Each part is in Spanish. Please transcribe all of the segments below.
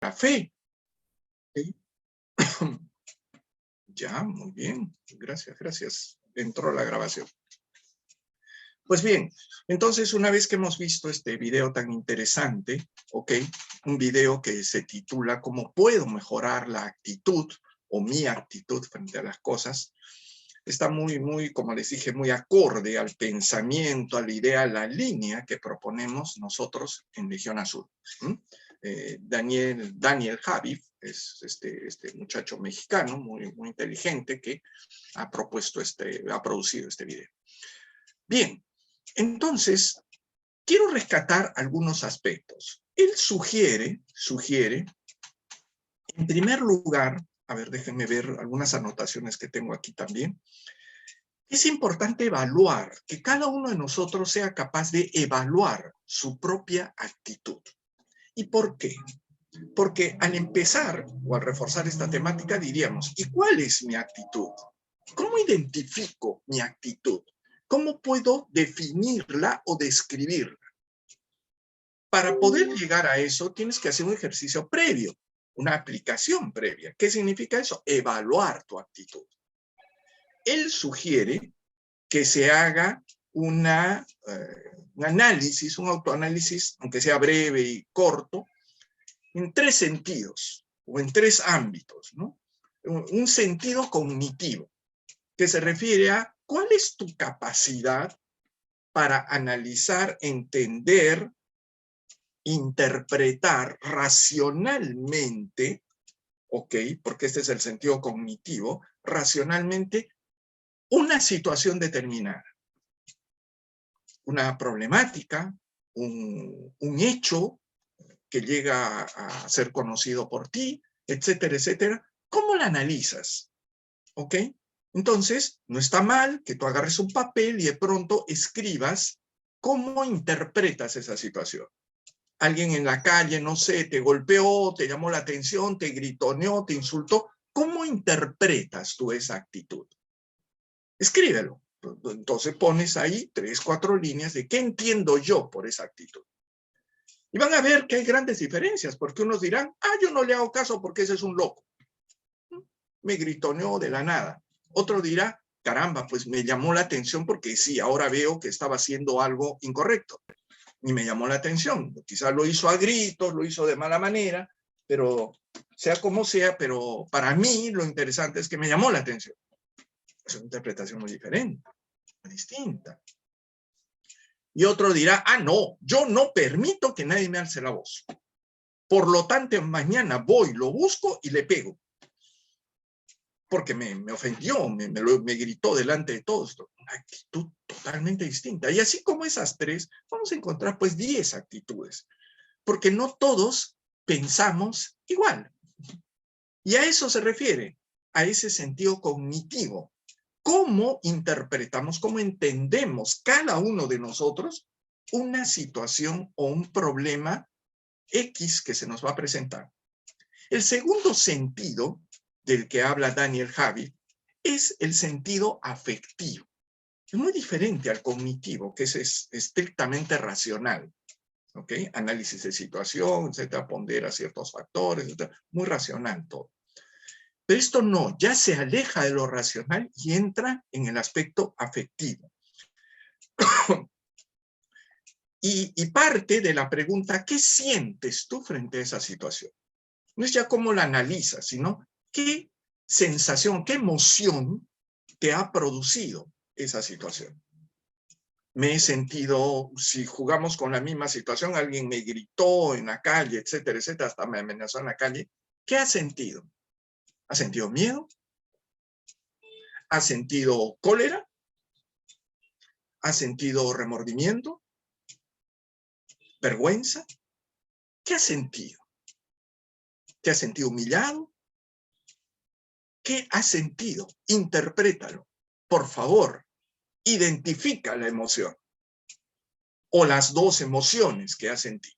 fe. ¿Sí? Ya, muy bien. Gracias, gracias. Entró la grabación. Pues bien, entonces una vez que hemos visto este video tan interesante, ¿ok? Un video que se titula ¿Cómo puedo mejorar la actitud o mi actitud frente a las cosas? Está muy, como les dije, muy acorde al pensamiento, a la idea, a la línea que proponemos nosotros en Legión Azul. Daniel Javif es este muchacho mexicano muy inteligente que ha producido este video. Bien, entonces, quiero rescatar algunos aspectos. Él sugiere, en primer lugar, a ver, déjenme ver algunas anotaciones que tengo aquí también. Es importante evaluar, que cada uno de nosotros sea capaz de evaluar su propia actitud. ¿Y por qué? Porque al empezar o al reforzar esta temática diríamos, ¿y cuál es mi actitud? ¿Cómo identifico mi actitud? ¿Cómo puedo definirla o describirla? Para poder llegar a eso tienes que hacer un ejercicio previo, una aplicación previa. ¿Qué significa eso? Evaluar tu actitud. Él sugiere que se haga un análisis, un autoanálisis, aunque sea breve y corto, en 3 sentidos o en 3 ámbitos, ¿no? Un sentido cognitivo, que se refiere a cuál es tu capacidad para analizar, entender, interpretar racionalmente, ¿ok? Porque este es el sentido cognitivo, racionalmente una situación determinada. Una problemática, un hecho que llega a ser conocido por ti, etcétera, etcétera. ¿Cómo la analizas? ¿Ok? Entonces, no está mal que tú agarres un papel y de pronto escribas cómo interpretas esa situación. Alguien en la calle, no sé, te golpeó, te llamó la atención, te gritoneó, te insultó. ¿Cómo interpretas tú esa actitud? Escríbelo. Entonces pones ahí 3, 4 líneas de qué entiendo yo por esa actitud. Y van a ver que hay grandes diferencias, porque unos dirán, yo no le hago caso porque ese es un loco. Me gritoneó de la nada. Otro dirá, caramba, pues me llamó la atención porque sí, ahora veo que estaba haciendo algo incorrecto. Y me llamó la atención. Quizás lo hizo a gritos, lo hizo de mala manera, pero sea como sea, pero para mí lo interesante es que me llamó la atención. Es una interpretación muy diferente, muy distinta. Y otro dirá, no, yo no permito que nadie me alce la voz. Por lo tanto, mañana voy, lo busco y le pego. Porque me ofendió, me gritó delante de todos. Una actitud totalmente distinta. Y así como esas 3, vamos a encontrar pues 10 actitudes. Porque no todos pensamos igual. Y a eso se refiere, a ese sentido cognitivo. ¿Cómo interpretamos, cómo entendemos cada uno de nosotros una situación o un problema X que se nos va a presentar? El segundo sentido del que habla Daniel Javif es el sentido afectivo. Es muy diferente al cognitivo, que es estrictamente racional. ¿Ok? Análisis de situación, etcétera, pondera ciertos factores, etcétera. Muy racional todo. Pero esto no, ya se aleja de lo racional y entra en el aspecto afectivo. y parte de la pregunta, ¿qué sientes tú frente a esa situación? No es ya cómo la analizas, sino qué sensación, qué emoción te ha producido esa situación. Me he sentido, si jugamos con la misma situación, alguien me gritó en la calle, etcétera, etcétera, hasta me amenazó en la calle. ¿Qué has sentido? ¿Has sentido miedo? ¿Has sentido cólera? ¿Has sentido remordimiento? ¿Vergüenza? ¿Qué has sentido? ¿Te has sentido humillado? ¿Qué has sentido? Interprétalo. Por favor, identifica la emoción. O las 2 emociones que has sentido.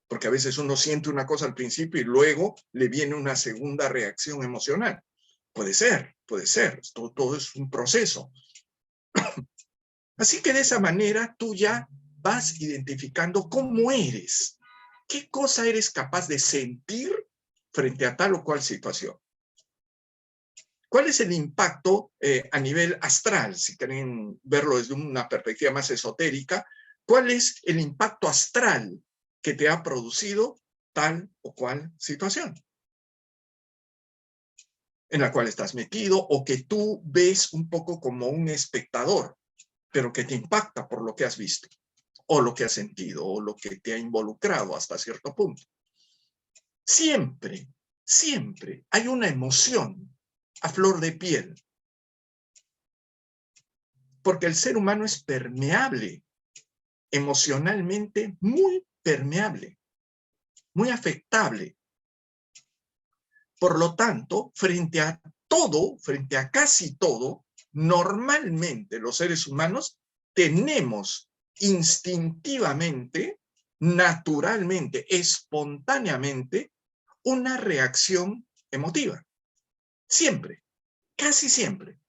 Porque a veces uno siente una cosa al principio y luego le viene una segunda reacción emocional. Puede ser. Todo es un proceso. Así que de esa manera tú ya vas identificando cómo eres. ¿Qué cosa eres capaz de sentir frente a tal o cual situación. ¿Cuál es el impacto a nivel astral? Si quieren verlo desde una perspectiva más esotérica, ¿cuál es el impacto astral que te ha producido tal o cual situación en la cual estás metido o que tú ves un poco como un espectador, pero que te impacta por lo que has visto o lo que has sentido o lo que te ha involucrado hasta cierto punto? Siempre, siempre hay una emoción a flor de piel, porque el ser humano es permeable, emocionalmente muy permeable, muy afectable. Por lo tanto, frente a todo, frente a casi todo, normalmente los seres humanos tenemos instintivamente, naturalmente, espontáneamente, una reacción emotiva. Siempre, casi siempre.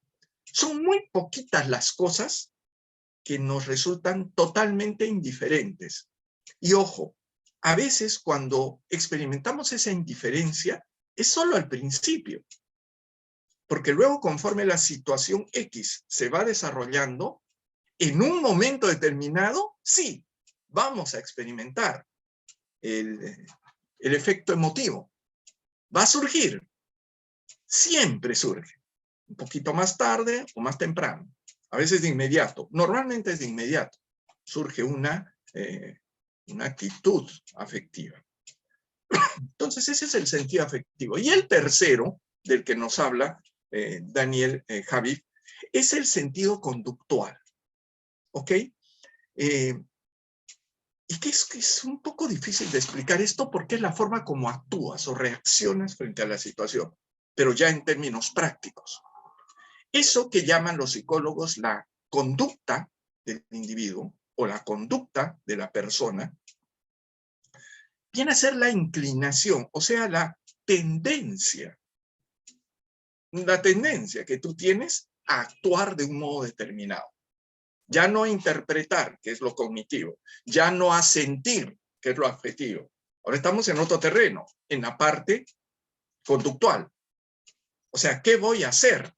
Son muy poquitas las cosas que nos resultan totalmente indiferentes. Y ojo, a veces cuando experimentamos esa indiferencia, es solo al principio. Porque luego, conforme la situación X se va desarrollando, en un momento determinado, sí, vamos a experimentar el efecto emotivo. Va a surgir. Siempre surge. Un poquito más tarde o más temprano. A veces de inmediato. Normalmente es de inmediato. Surge una actitud afectiva. Entonces, ese es el sentido afectivo. Y el tercero, del que nos habla Daniel Habib, es el sentido conductual. ¿Ok? Y que es un poco difícil de explicar esto porque es la forma como actúas o reaccionas frente a la situación, pero ya en términos prácticos. Eso que llaman los psicólogos la conducta del individuo o la conducta de la persona, viene a ser la inclinación, o sea, la tendencia que tú tienes a actuar de un modo determinado. Ya no a interpretar, que es lo cognitivo, ya no a sentir, que es lo afectivo. Ahora estamos en otro terreno, en la parte conductual. O sea, ¿qué voy a hacer?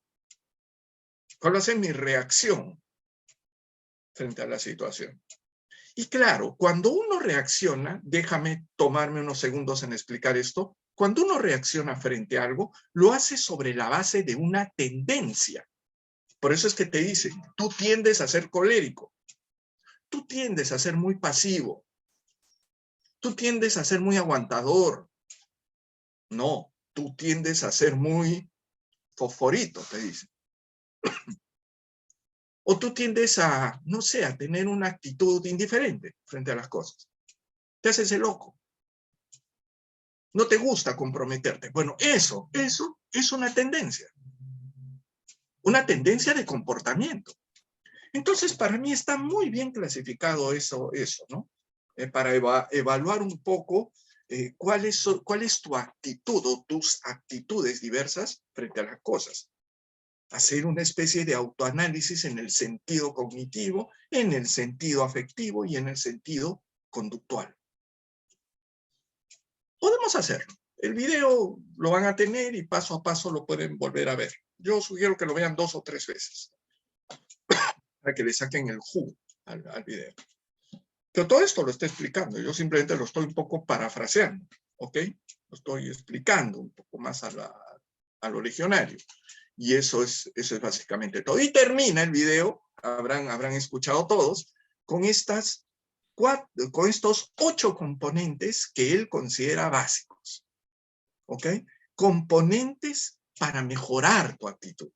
¿Cuál va a ser mi reacción frente a la situación? Y claro, cuando uno reacciona, déjame tomarme unos segundos en explicar esto, cuando uno reacciona frente a algo, lo hace sobre la base de una tendencia. Por eso es que te dicen, tú tiendes a ser colérico, tú tiendes a ser muy pasivo, tú tiendes a ser muy aguantador. No, tú tiendes a ser muy fosforito, te dicen. O tú tiendes a, no sé, a tener una actitud indiferente frente a las cosas. Te haces el loco. No te gusta comprometerte. Bueno, eso es una tendencia. Una tendencia de comportamiento. Entonces, para mí está muy bien clasificado eso, ¿no? Para evaluar un poco cuál es tu actitud o tus actitudes diversas frente a las cosas. Hacer una especie de autoanálisis en el sentido cognitivo, en el sentido afectivo y en el sentido conductual. Podemos hacerlo. El video lo van a tener y paso a paso lo pueden volver a ver. Yo sugiero que lo vean 2 o 3 veces para que le saquen el jugo al video. Pero todo esto lo estoy explicando. Yo simplemente lo estoy un poco parafraseando. ¿Ok? Lo estoy explicando un poco más al originario. Y eso es básicamente todo. Y termina el video, habrán escuchado todos, con estos 8 componentes que él considera básicos. ¿Ok? Componentes para mejorar tu actitud.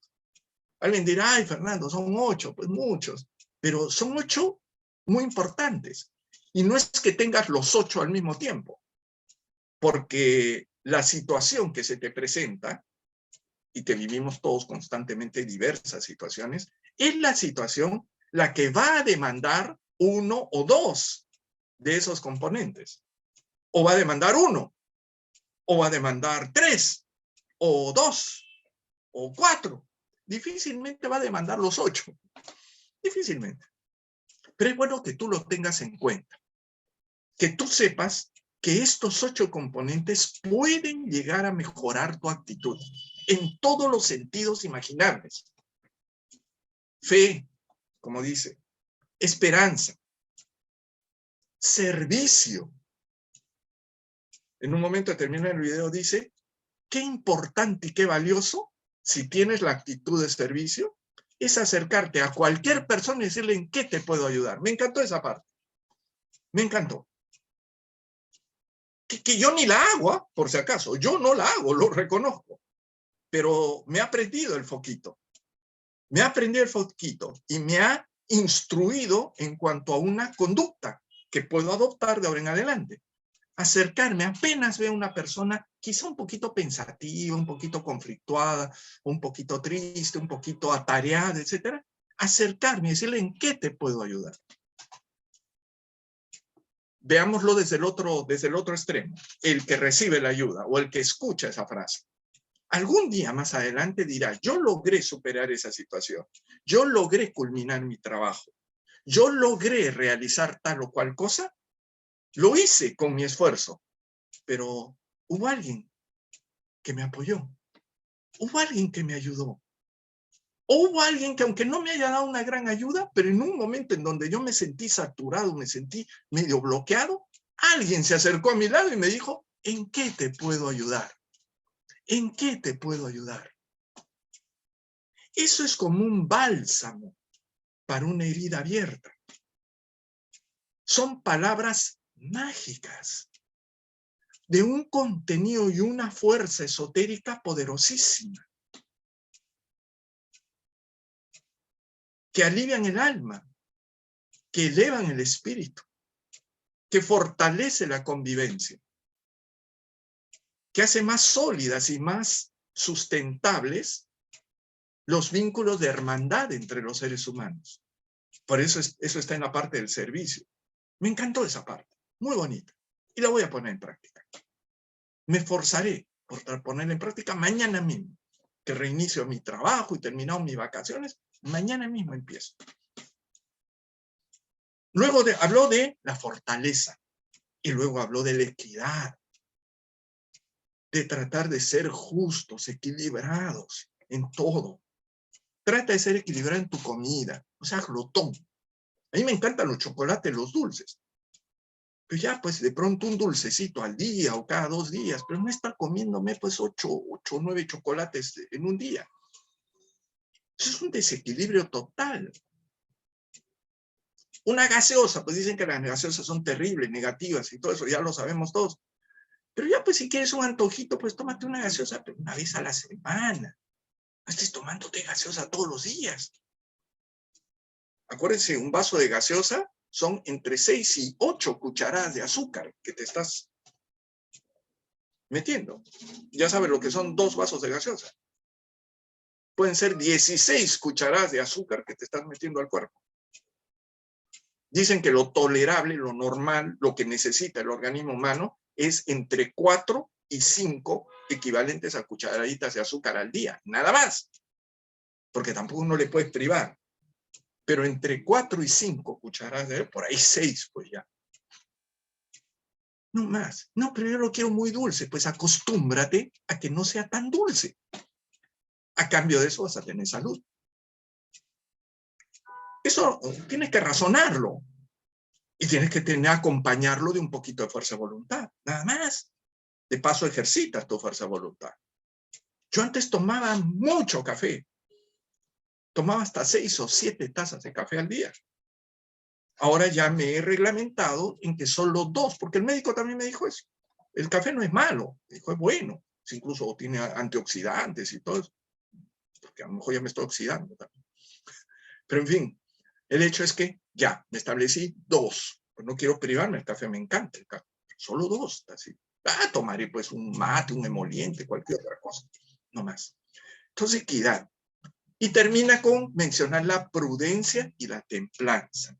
Alguien dirá, ay, Fernando, son 8, pues muchos. Pero son 8 muy importantes. Y no es que tengas los 8 al mismo tiempo, porque la situación que se te presenta, y que vivimos todos constantemente diversas situaciones, es la situación la que va a demandar 1 o 2 de esos componentes. O va a demandar 1, o va a demandar 3, o 2, o 4. Difícilmente va a demandar los 8. Difícilmente. Pero es bueno que tú lo tengas en cuenta. Que tú sepas que estos 8 componentes pueden llegar a mejorar tu actitud en todos los sentidos imaginables. Fe, como dice, esperanza, servicio. En un momento termina el video, dice, qué importante y qué valioso, si tienes la actitud de servicio, es acercarte a cualquier persona y decirle en qué te puedo ayudar. Me encantó esa parte. Me encantó. Que yo ni la hago, ¿eh? Por si acaso. Yo no la hago, lo reconozco. Pero me ha aprendido el foquito. Me ha aprendido el foquito y me ha instruido en cuanto a una conducta que puedo adoptar de ahora en adelante. Acercarme, apenas veo una persona quizá un poquito pensativa, un poquito conflictuada, un poquito triste, un poquito atareada, etcétera, acercarme y decirle en qué te puedo ayudar. Veámoslo desde el otro extremo, el que recibe la ayuda o el que escucha esa frase. Algún día más adelante dirá, yo logré superar esa situación, yo logré culminar mi trabajo, yo logré realizar tal o cual cosa, lo hice con mi esfuerzo, pero hubo alguien que me apoyó, hubo alguien que me ayudó, hubo alguien que aunque no me haya dado una gran ayuda, pero en un momento en donde yo me sentí saturado, me sentí medio bloqueado, alguien se acercó a mi lado y me dijo, ¿en qué te puedo ayudar? ¿En qué te puedo ayudar? Eso es como un bálsamo para una herida abierta. Son palabras mágicas de un contenido y una fuerza esotérica poderosísima que alivian el alma, que elevan el espíritu, que fortalece la convivencia, que hace más sólidas y más sustentables los vínculos de hermandad entre los seres humanos. Por eso eso está en la parte del servicio. Me encantó esa parte, muy bonita, y la voy a poner en práctica. Me esforzaré por ponerla en práctica mañana mismo, que reinicio mi trabajo y terminado mis vacaciones, mañana mismo empiezo. Luego habló de la fortaleza, y luego habló de la equidad, de tratar de ser justos, equilibrados en todo. Trata de ser equilibrado en tu comida, o sea, glotón. A mí me encantan los chocolates, los dulces. Pero ya, pues, de pronto un dulcecito al día o cada 2 días, pero no estar comiéndome, pues, 8 o 9 chocolates en un día. Eso es un desequilibrio total. Una gaseosa, pues dicen que las gaseosas son terribles, negativas y todo eso, ya lo sabemos todos. Pero ya, pues, si quieres un antojito, pues tómate una gaseosa, pero una vez a la semana. No estés tomándote gaseosa todos los días. Acuérdense, un vaso de gaseosa son entre 6 y 8 cucharadas de azúcar que te estás metiendo. Ya sabes lo que son 2 vasos de gaseosa. Pueden ser 16 cucharadas de azúcar que te estás metiendo al cuerpo. Dicen que lo tolerable, lo normal, lo que necesita el organismo humano es entre 4 y 5 equivalentes a cucharaditas de azúcar al día. Nada más. Porque tampoco uno le puedes privar. Pero entre 4 y 5 cucharadas, por ahí 6, pues ya. No más. No, pero yo lo quiero muy dulce. Pues acostúmbrate a que no sea tan dulce. A cambio de eso vas a tener salud. Eso tienes que razonarlo. Y tienes que acompañarlo de un poquito de fuerza de voluntad. Nada más. De paso ejercitas tu fuerza de voluntad. Yo antes tomaba mucho café. Tomaba hasta 6 o 7 tazas de café al día. Ahora ya me he reglamentado en que solo 2, porque el médico también me dijo eso. El café no es malo, dijo, es bueno. Incluso tiene antioxidantes y todo eso. Porque a lo mejor ya me estoy oxidando también. Pero en fin, el hecho es que ya me establecí 2. Pues no quiero privarme, el café me encanta. El café. Solo 2, así. Tomaré pues un mate, un emoliente, cualquier otra cosa. No más. Entonces, equidad. Y termina con mencionar la prudencia y la templanza.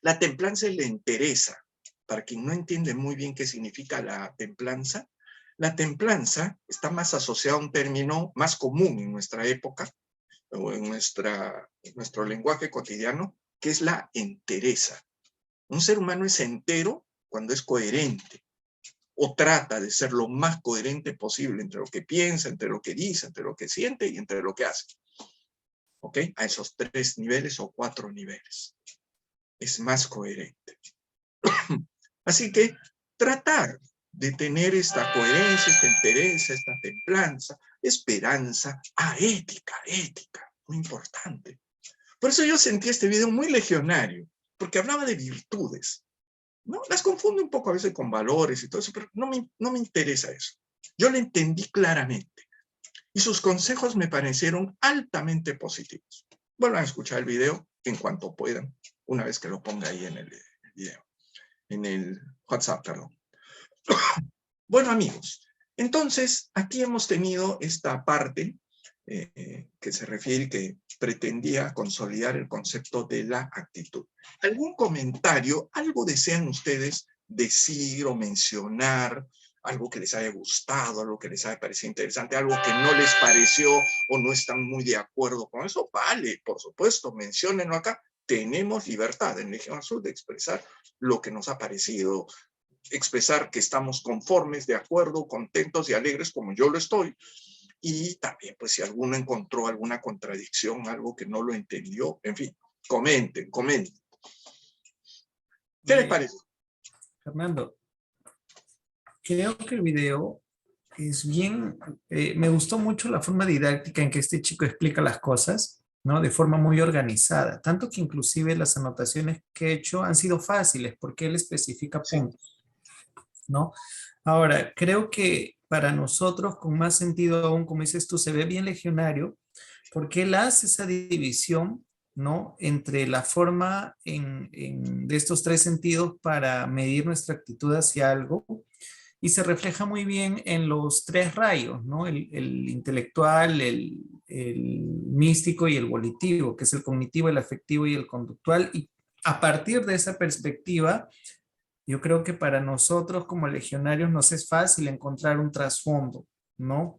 La templanza es la entereza. Para quien no entiende muy bien qué significa la templanza está más asociada a un término más común en nuestra época, o en nuestro lenguaje cotidiano, que es la entereza. Un ser humano es entero cuando es coherente, o trata de ser lo más coherente posible entre lo que piensa, entre lo que dice, entre lo que siente y entre lo que hace. ¿Ok? A esos 3 niveles o 4 niveles. Es más coherente. Así que tratar de tener esta coherencia, esta entereza, esta templanza, esperanza, ética, muy importante. Por eso yo sentí este video muy legionario, porque hablaba de virtudes, ¿no? Las confundo un poco a veces con valores y todo eso, pero no me interesa eso. Yo lo entendí claramente y sus consejos me parecieron altamente positivos. Vuelvan a escuchar el video en cuanto puedan, una vez que lo ponga ahí en el video, en el WhatsApp, perdón. Bueno, amigos, entonces aquí hemos tenido esta parte que se refiere, que pretendía consolidar el concepto de la actitud. ¿Algún comentario, algo desean ustedes decir o mencionar, algo que les haya gustado, algo que les haya parecido interesante, algo que no les pareció o no están muy de acuerdo con eso? Vale, por supuesto, menciónenlo acá. Tenemos libertad en Legión Azul de expresar lo que nos ha parecido, expresar que estamos conformes, de acuerdo, contentos y alegres como yo lo estoy. Y también, pues, si alguno encontró alguna contradicción, algo que no lo entendió, en fin, comenten. ¿Qué les parece? Fernando, creo que el video es bien, me gustó mucho la forma didáctica en que este chico explica las cosas, ¿no? De forma muy organizada, tanto que inclusive las anotaciones que he hecho han sido fáciles porque él especifica Sí. puntos, ¿no? Ahora, creo que para nosotros, con más sentido aún, como dices tú, se ve bien legionario, porque él hace esa división, ¿no? Entre la forma de estos 3 sentidos para medir nuestra actitud hacia algo, y se refleja muy bien en los 3 rayos, ¿no? El intelectual, el místico y el volitivo, que es el cognitivo, el afectivo y el conductual. Y a partir de esa perspectiva, yo creo que para nosotros como legionarios nos es fácil encontrar un trasfondo, ¿no?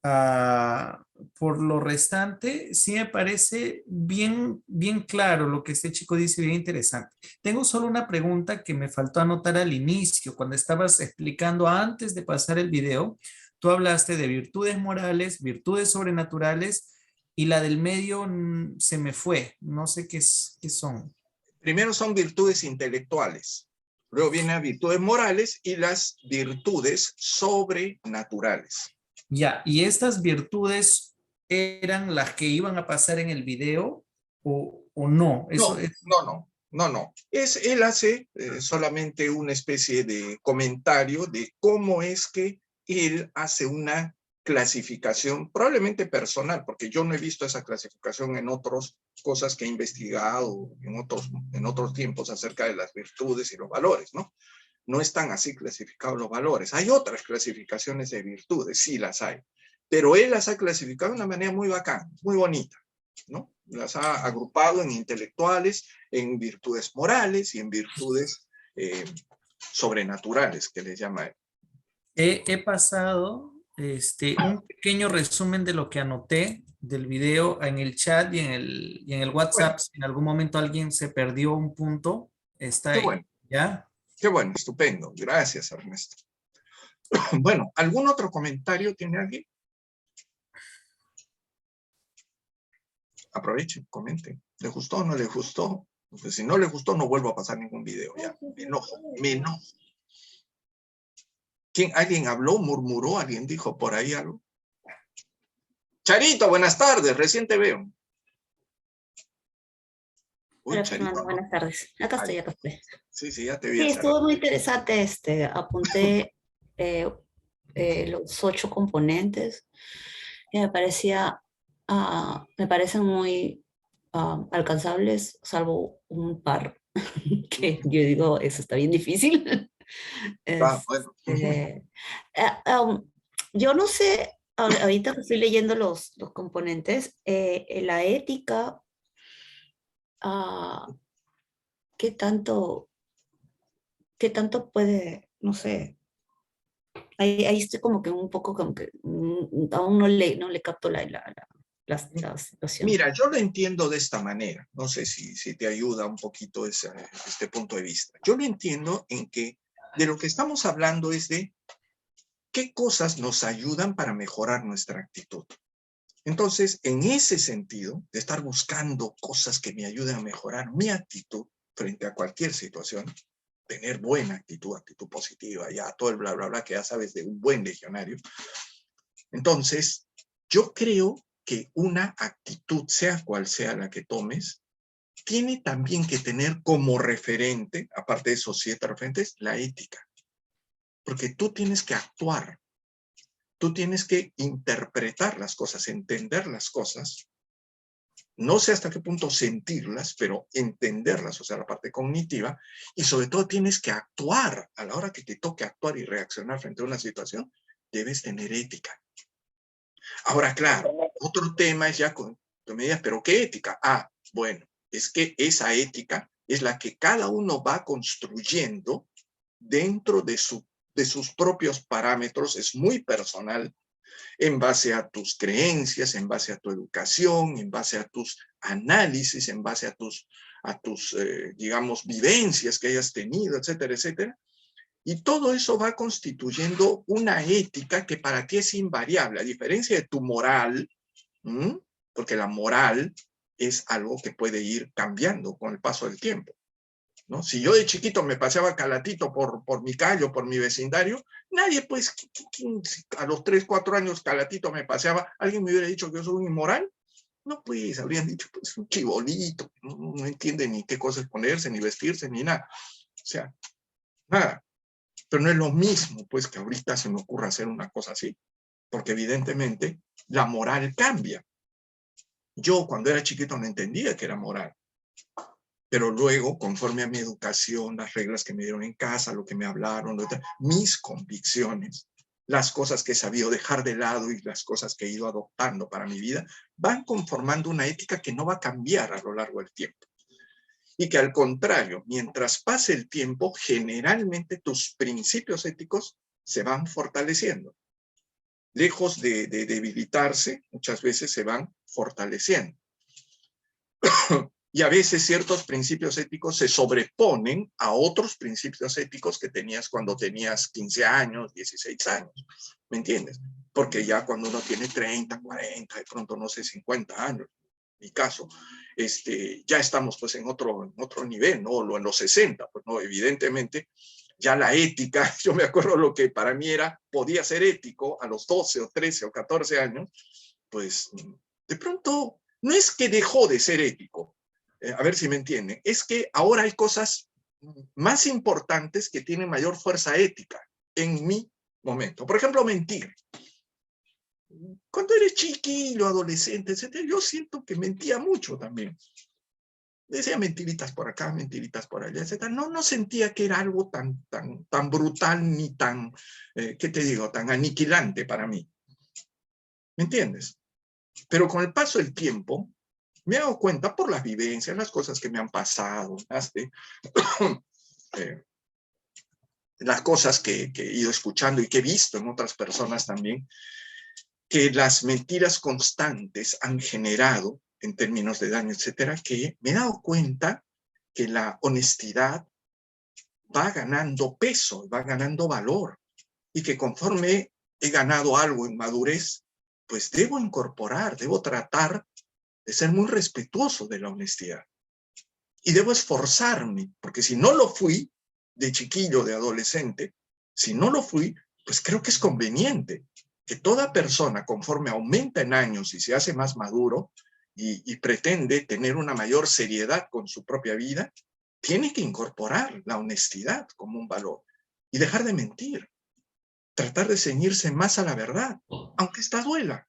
Ah, por lo restante, sí me parece bien, bien claro lo que este chico dice, bien interesante. Tengo solo una pregunta que me faltó anotar al inicio, cuando estabas explicando antes de pasar el video. Tú hablaste de virtudes morales, virtudes sobrenaturales, y la del medio se me fue, no sé qué son. Primero son virtudes intelectuales, luego vienen virtudes morales y las virtudes sobrenaturales. Ya, ¿y estas virtudes eran las que iban a pasar en el video o no? Eso es. No. Él hace solamente una especie de comentario de cómo es que él hace una clasificación, probablemente personal, porque yo no he visto esa clasificación en otras cosas que he investigado en otros tiempos acerca de las virtudes y los valores, ¿no? No están así clasificados los valores. Hay otras clasificaciones de virtudes, sí las hay, pero él las ha clasificado de una manera muy bacán, muy bonita, ¿no? Las ha agrupado en intelectuales, en virtudes morales y en virtudes sobrenaturales, que les llama él. He pasado un pequeño resumen de lo que anoté del video en el chat y en el Bueno, WhatsApp. Si en algún momento alguien se perdió un punto, está ahí, ¿ya? qué bueno, estupendo. Gracias, Ernesto. Bueno, ¿algún otro comentario tiene alguien? Aprovechen, comenten. ¿Le gustó o no le gustó? Pues si no le gustó, no vuelvo a pasar ningún video ya. Me enojo. ¿Alguien habló, murmuró? ¿Alguien dijo por ahí algo? Charito, buenas tardes, recién te veo. Uy, Hola Charito, Fernando, ¿no? buenas tardes. Acá estoy, acá estoy. Sí, ya te vi Sí, hace rato. estuvo muy interesante apunté eh, los 8 componentes que me parecen muy alcanzables, salvo un par que yo digo, eso está bien difícil. Bueno. Um, yo no sé, ahorita que estoy leyendo los componentes, la ética, ah, ¿qué tanto? ¿Qué tanto puede, no sé? Ahí estoy como que un poco, como que aún no le capto la situación. Mira, yo lo entiendo de esta manera. No sé si te ayuda un poquito este punto de vista. Yo lo entiendo en que de lo que estamos hablando es de qué cosas nos ayudan para mejorar nuestra actitud. Entonces, en ese sentido, de estar buscando cosas que me ayuden a mejorar mi actitud frente a cualquier situación, tener buena actitud, actitud positiva, ya todo el bla, bla, bla que ya sabes de un buen legionario. Entonces, yo creo que una actitud, sea cual sea la que tomes, tiene también que tener como referente, aparte de esos 7 referentes, la ética. Porque tú tienes que actuar, tú tienes que interpretar las cosas, entender las cosas, no sé hasta qué punto sentirlas, pero entenderlas, o sea, la parte cognitiva, y sobre todo tienes que actuar. A la hora que te toque actuar y reaccionar frente a una situación, debes tener ética. Ahora, claro, otro tema es ya con medidas, pero ¿qué ética? Ah, bueno, es que esa ética es la que cada uno va construyendo dentro de sus propios parámetros, es muy personal, en base a tus creencias, en base a tu educación, en base a tus análisis, en base a tus digamos, vivencias que hayas tenido, etcétera, etcétera. Y todo eso va constituyendo una ética que para ti es invariable, a diferencia de tu moral, ¿m? Porque la moral es algo que puede ir cambiando con el paso del tiempo, ¿no? Si yo de chiquito me paseaba calatito por mi calle o por mi vecindario, nadie, pues, a los 3, 4 años calatito me paseaba, ¿alguien me hubiera dicho que yo soy un inmoral? No, pues, habrían dicho, pues, un chibolito, no entiende ni qué cosas ponerse, ni vestirse, ni nada. O sea, nada. Pero no es lo mismo, pues, que ahorita se me ocurra hacer una cosa así, porque evidentemente la moral cambia. Yo cuando era chiquito no entendía que era moral, pero luego, conforme a mi educación, las reglas que me dieron en casa, lo que me hablaron, mis convicciones, las cosas que he sabido dejar de lado y las cosas que he ido adoptando para mi vida, van conformando una ética que no va a cambiar a lo largo del tiempo. Y que al contrario, mientras pase el tiempo, generalmente tus principios éticos se van fortaleciendo. Lejos de debilitarse, muchas veces se van fortaleciendo. Y a veces ciertos principios éticos se sobreponen a otros principios éticos que tenías cuando tenías 15 años, 16 años. ¿Me entiendes? Porque ya cuando uno tiene 30, 40, de pronto no sé, 50 años, en mi caso, ya estamos pues en otro nivel, ¿no? En los 60, pues no, evidentemente, ya la ética, yo me acuerdo lo que para mí podía ser ético a los 12 o 13 o 14 años, pues de pronto no es que dejó de ser ético, a ver si me entienden, es que ahora hay cosas más importantes que tienen mayor fuerza ética en mi momento. Por ejemplo, mentir. Cuando eres chiquillo, adolescente, etc., yo siento que mentía mucho también. Decía mentiritas por acá, mentiritas por allá, etc. No sentía que era algo tan brutal ni tan, ¿qué te digo?, tan aniquilante para mí. ¿Me entiendes? Pero con el paso del tiempo, me he dado cuenta por las vivencias, las cosas que me han pasado, las cosas que he ido escuchando y que he visto en otras personas también, que las mentiras constantes han generado, en términos de daño, etcétera, que me he dado cuenta que la honestidad va ganando peso, va ganando valor, y que conforme he ganado algo en madurez, pues debo incorporar, debo tratar de ser muy respetuoso de la honestidad. Y debo esforzarme, porque si no lo fui de chiquillo, de adolescente, si no lo fui, pues creo que es conveniente que toda persona, conforme aumenta en años y se hace más maduro y pretende tener una mayor seriedad con su propia vida, tiene que incorporar la honestidad como un valor y dejar de mentir, tratar de ceñirse más a la verdad, aunque esta duela.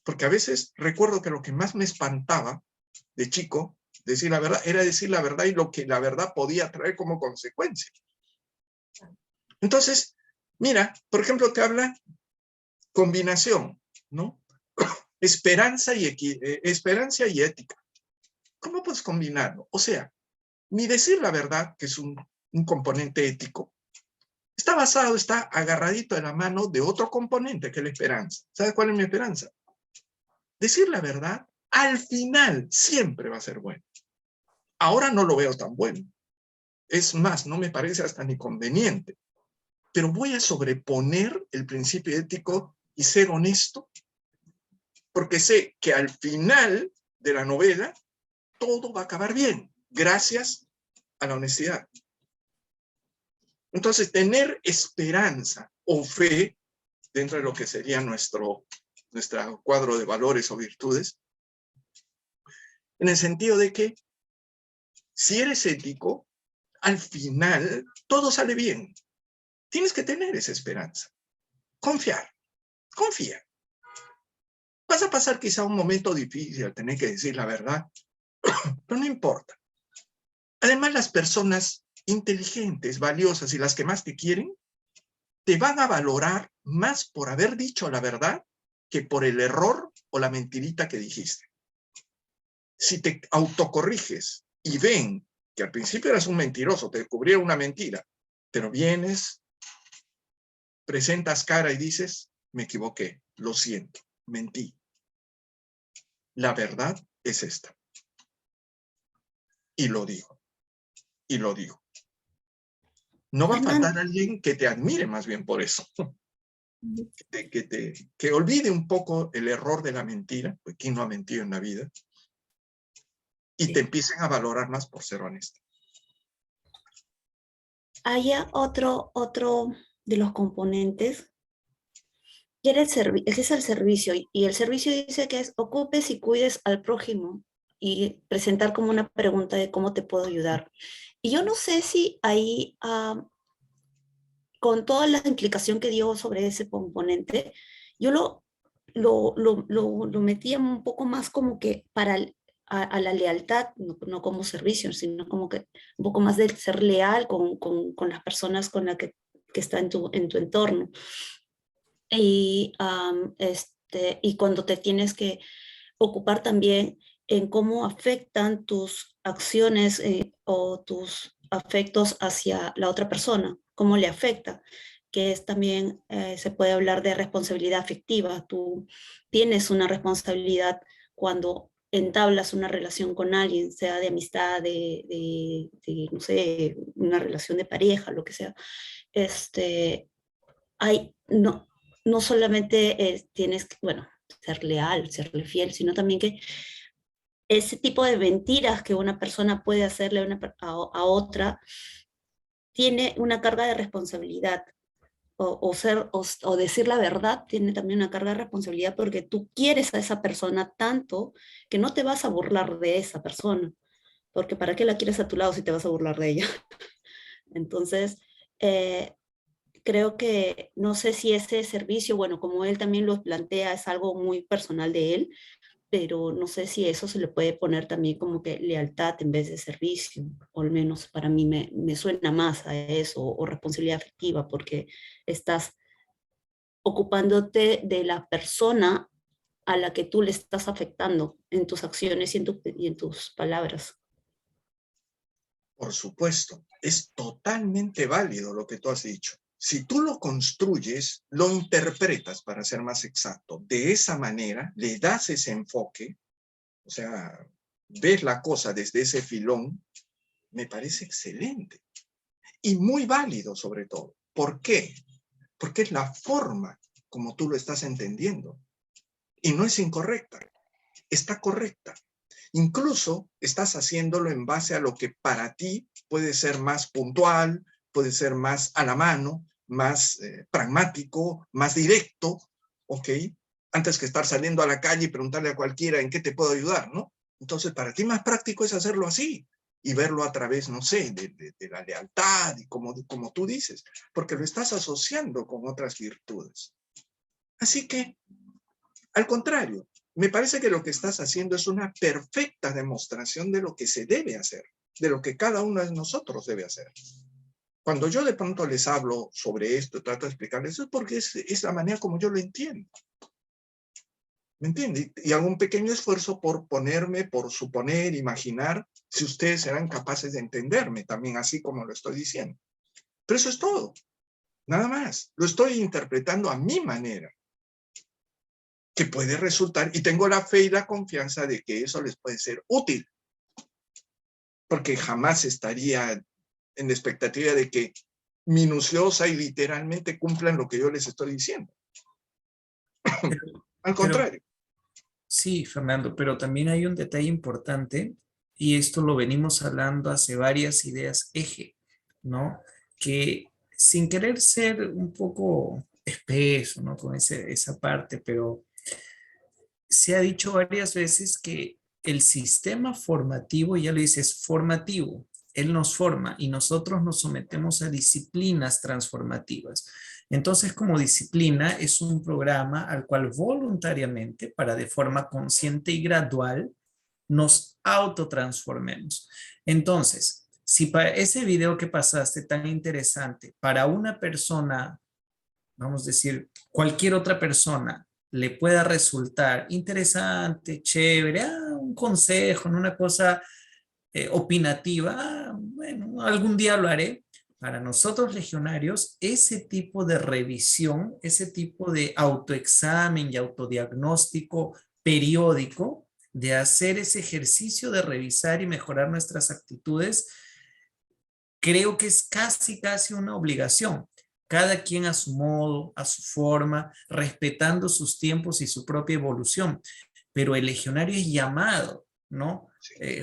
Porque a veces recuerdo que lo que más me espantaba de chico, decir la verdad, era decir la verdad y lo que la verdad podía traer como consecuencia. Entonces, mira, por ejemplo, te habla combinación, ¿no? Esperanza y ética. ¿Cómo puedes combinarlo? O sea, mi decir la verdad, que es un componente ético, está agarradito de la mano de otro componente, que es la esperanza. ¿Sabes cuál es mi esperanza? decir la verdad, al final siempre va a ser bueno. Ahora no lo veo tan bueno. Es más, no me parece hasta ni conveniente. Pero voy a sobreponer el principio ético y ser honesto, porque sé que al final de la novela todo va a acabar bien, gracias a la honestidad. Entonces, tener esperanza o fe dentro de lo que sería nuestro cuadro de valores o virtudes, en el sentido de que si eres ético, al final todo sale bien. Tienes que tener esa esperanza. Confiar. Confía. Vas a pasar quizá un momento difícil al tener que decir la verdad, pero no importa. Además, las personas inteligentes, valiosas y las que más te quieren, te van a valorar más por haber dicho la verdad que por el error o la mentirita que dijiste. Si te autocorriges y ven que al principio eras un mentiroso, te descubrieron una mentira, pero vienes, presentas cara y dices, me equivoqué, lo siento, mentí. La verdad es esta. Y lo digo. Y lo digo. No va a faltar alguien que te admire más bien por eso. Que olvide un poco el error de la mentira, porque ¿quién no ha mentido en la vida? Y te empiecen a valorar más por ser honesto. Hay otro de los componentes que es el servicio, y el servicio dice que es ocupes y cuides al prójimo y presentar como una pregunta de cómo te puedo ayudar. Y yo no sé si ahí, con toda la implicación que dio sobre ese componente, yo lo metía un poco más como que a la lealtad, no como servicio, sino como que un poco más de ser leal con las personas con las que está en tu entorno. Y, y cuando te tienes que ocupar también en cómo afectan tus acciones o tus afectos hacia la otra persona, cómo le afecta, que es también, se puede hablar de responsabilidad afectiva. Tú tienes una responsabilidad cuando entablas una relación con alguien, sea de amistad, no sé, una relación de pareja, lo que sea. No, no solamente tienes que, bueno, ser leal, serle fiel, sino también que ese tipo de mentiras que una persona puede hacerle a otra tiene una carga de responsabilidad. O decir la verdad tiene también una carga de responsabilidad porque tú quieres a esa persona tanto que no te vas a burlar de esa persona. Porque ¿para qué la quieres a tu lado si te vas a burlar de ella? Entonces, creo que no sé si ese servicio, bueno, como él también lo plantea, es algo muy personal de él, pero no sé si eso se le puede poner también como que lealtad en vez de servicio, o al menos para mí me suena más a eso, o responsabilidad afectiva, porque estás ocupándote de la persona a la que tú le estás afectando en tus acciones y en tus palabras. Por supuesto, es totalmente válido lo que tú has dicho. Si tú lo construyes, lo interpretas, para ser más exacto, de esa manera, le das ese enfoque, o sea, ves la cosa desde ese filón, me parece excelente. Y muy válido sobre todo. ¿Por qué? Porque es la forma como tú lo estás entendiendo. Y no es incorrecta, está correcta. Incluso estás haciéndolo en base a lo que para ti puede ser más puntual, puede ser más a la mano, más pragmático, más directo, ¿ok? Antes que estar saliendo a la calle y preguntarle a cualquiera en qué te puedo ayudar, ¿no? Entonces, para ti más práctico es hacerlo así y verlo a través, no sé, de la lealtad y como tú dices, porque lo estás asociando con otras virtudes. Así que, al contrario, me parece que lo que estás haciendo es una perfecta demostración de lo que se debe hacer, de lo que cada uno de nosotros debe hacer. Cuando yo de pronto les hablo sobre esto, trato de explicarles, eso es porque es la manera como yo lo entiendo. ¿Me entiende? Y hago un pequeño esfuerzo por ponerme, por suponer, imaginar si ustedes serán capaces de entenderme también así como lo estoy diciendo. Pero eso es todo. Nada más. Lo estoy interpretando a mi manera. que puede resultar, y tengo la fe y la confianza de que eso les puede ser útil, porque jamás estaría en la expectativa de que minuciosa y literalmente cumplan lo que yo les estoy diciendo. Al Pero contrario. sí, Fernando, pero también hay un detalle importante y esto lo venimos hablando hace varias ideas eje, ¿no? Que sin querer ser un poco espeso, ¿no? Con esa parte, pero se ha dicho varias veces que el sistema formativo, ya lo dice, es formativo. Él nos forma y nosotros nos sometemos a disciplinas transformativas. Entonces, como disciplina, es un programa al cual voluntariamente, para de forma consciente y gradual, nos autotransformemos. Entonces, si para ese video que pasaste tan interesante, para una persona, vamos a decir, cualquier otra persona, le pueda resultar interesante, chévere, un consejo, ¿no? Una cosa opinativa, bueno, algún día lo haré. Para nosotros legionarios, ese tipo de revisión, ese tipo de autoexamen y autodiagnóstico periódico, de hacer ese ejercicio de revisar y mejorar nuestras actitudes, creo que es casi una obligación. Cada quien a su modo, a su forma, respetando sus tiempos y su propia evolución. Pero el legionario es llamado, ¿no?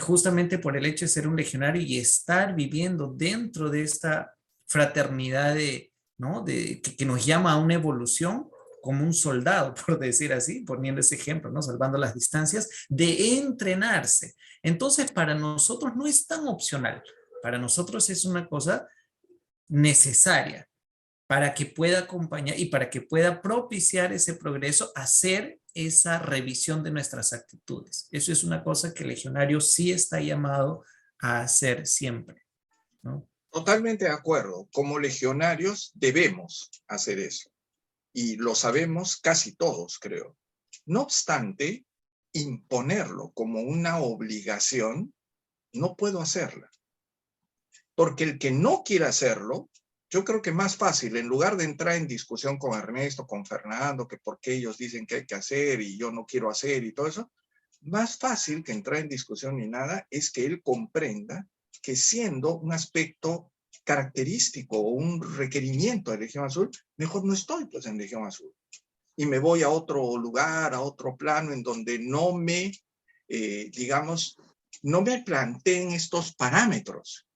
Justamente por el hecho de ser un legionario y estar viviendo dentro de esta fraternidad ¿no? Que nos llama a una evolución como un soldado, por decir así, poniendo ese ejemplo, ¿no? Salvando las distancias, de entrenarse. Entonces, para nosotros no es tan opcional. Para nosotros es una cosa necesaria para que pueda acompañar y para que pueda propiciar ese progreso, hacer esa revisión de nuestras actitudes. Eso es una cosa que el legionario sí está llamado a hacer siempre, ¿no? Totalmente de acuerdo. Como legionarios debemos hacer eso. Y lo sabemos casi todos, creo. No obstante, imponerlo como una obligación, no puedo hacerla. Porque el que no quiera hacerlo, yo creo que más fácil, en lugar de entrar en discusión con Ernesto, con Fernando, que por qué ellos dicen que hay que hacer y yo no quiero hacer y todo eso, más fácil que entrar en discusión ni nada es que él comprenda que siendo un aspecto característico o un requerimiento de Legión Azul, mejor no estoy pues en Legión Azul. Y me voy a otro lugar, a otro plano en donde no me, digamos, no me planteen estos parámetros.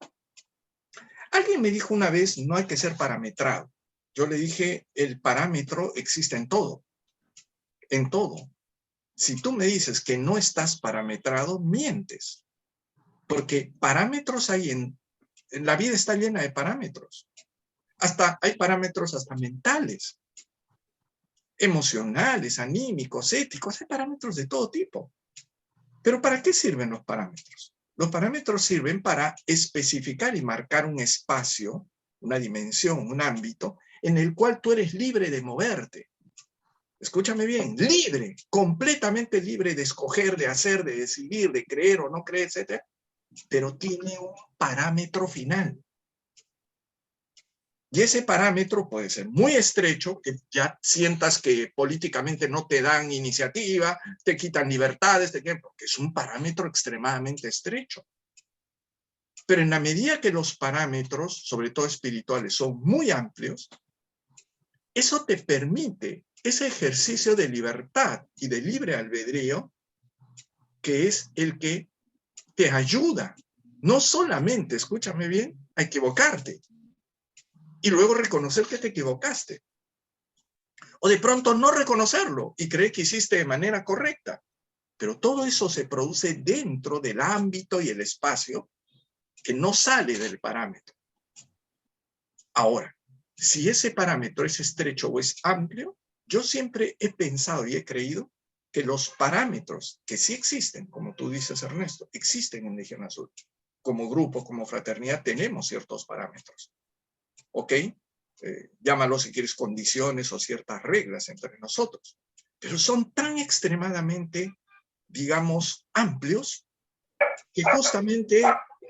Alguien me dijo una vez, no hay que ser parametrado. Yo le dije, el parámetro existe en todo. En todo. Si tú me dices que no estás parametrado, mientes. Porque parámetros hay en la vida está llena de parámetros. Hasta hay parámetros hasta mentales, emocionales, anímicos, éticos, hay parámetros de todo tipo. Pero ¿para qué sirven los parámetros? Los parámetros sirven para especificar y marcar un espacio, una dimensión, un ámbito, en el cual tú eres libre de moverte. Escúchame bien, libre, completamente libre de escoger, de hacer, de decidir, de creer o no creer, etc. Pero tiene un parámetro final. Y ese parámetro puede ser muy estrecho, que ya sientas que políticamente no te dan iniciativa, te quitan libertades, porque es un parámetro extremadamente estrecho. Pero en la medida que los parámetros, sobre todo espirituales, son muy amplios, eso te permite ese ejercicio de libertad y de libre albedrío, que es el que te ayuda, no solamente, escúchame bien, a equivocarte, y luego reconocer que te equivocaste. O de pronto no reconocerlo y creer que hiciste de manera correcta. Pero todo eso se produce dentro del ámbito y el espacio que no sale del parámetro. Ahora, si ese parámetro es estrecho o es amplio, yo siempre he pensado y he creído que los parámetros que sí existen, como tú dices, Ernesto, existen en Legión Azul. Como grupo, como fraternidad, tenemos ciertos parámetros. ¿Ok? Llámalo si quieres condiciones o ciertas reglas entre nosotros. Pero son tan extremadamente, digamos, amplios, que justamente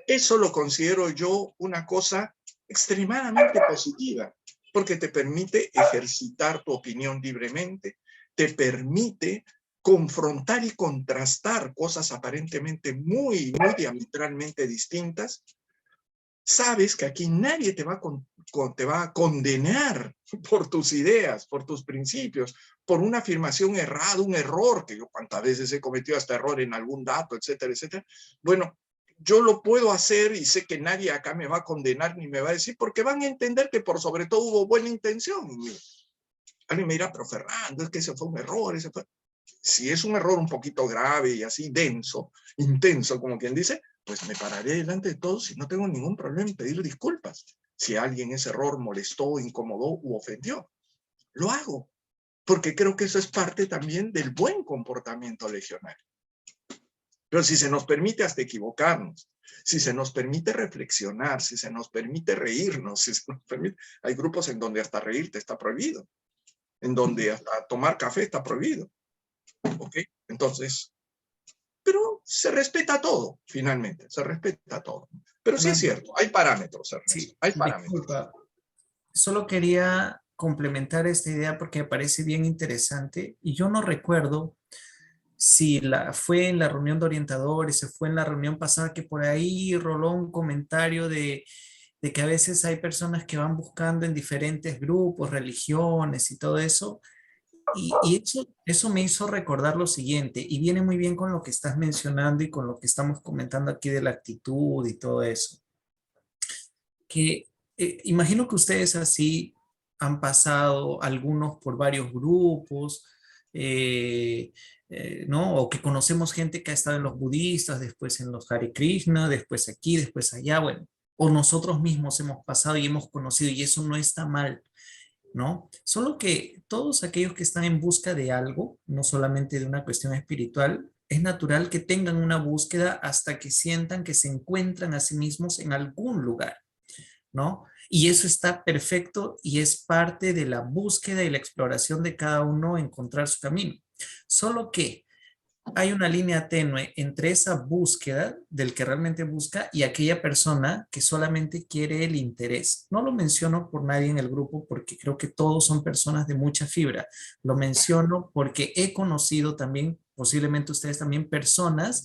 eso lo considero yo una cosa extremadamente positiva, porque te permite ejercitar tu opinión libremente, te permite confrontar y contrastar cosas aparentemente muy diametralmente distintas. Sabes que aquí nadie te va a condenar por tus ideas, por tus principios, por una afirmación errada, un error, que yo cuántas veces he cometido hasta error en algún dato, etcétera, etcétera. Bueno, yo lo puedo hacer y sé que nadie acá me va a condenar ni me va a decir, porque van a entender que por sobre todo hubo buena intención. Alguien me dirá, pero Fernando, es que ese fue un error. Si es un error un poquito grave y así denso, intenso, como quien dice, pues me pararé delante de todos y no tengo ningún problema en pedir disculpas. Si alguien ese error molestó, incomodó u ofendió, lo hago, porque creo que eso es parte también del buen comportamiento legionario. Pero si se nos permite hasta equivocarnos, si se nos permite reflexionar, si se nos permite reírnos, si se nos permite, hay grupos en donde hasta reírte está prohibido, en donde hasta tomar café está prohibido. ¿Ok? Entonces, pero se respeta todo, finalmente, se respeta todo. Pero sí es cierto, hay parámetros, Ernesto, Sí, hay parámetros. disculpa. Solo quería complementar esta idea porque me parece bien interesante y yo no recuerdo si fue en la reunión de orientadores, se fue en la reunión pasada que por ahí roló un comentario de que a veces hay personas que van buscando en diferentes grupos, religiones y todo eso. Y eso me hizo recordar lo siguiente, y viene muy bien con lo que estás mencionando y con lo que estamos comentando aquí de la actitud y todo eso. Que imagino que ustedes así han pasado algunos por varios grupos, ¿no? O que conocemos gente que ha estado en los budistas, después en los Hare Krishna, después aquí, después allá, bueno, o nosotros mismos hemos pasado y hemos conocido y eso no está mal, ¿no? Solo que todos aquellos que están en busca de algo, no solamente de una cuestión espiritual, es natural que tengan una búsqueda hasta que sientan que se encuentran a sí mismos en algún lugar, ¿no? Y eso está perfecto y es parte de la búsqueda y la exploración de cada uno encontrar su camino. Solo que hay una línea tenue entre esa búsqueda del que realmente busca y aquella persona que solamente quiere el interés. No lo menciono por nadie en el grupo porque creo que todos son personas de mucha fibra. Lo menciono porque he conocido también, posiblemente ustedes también, personas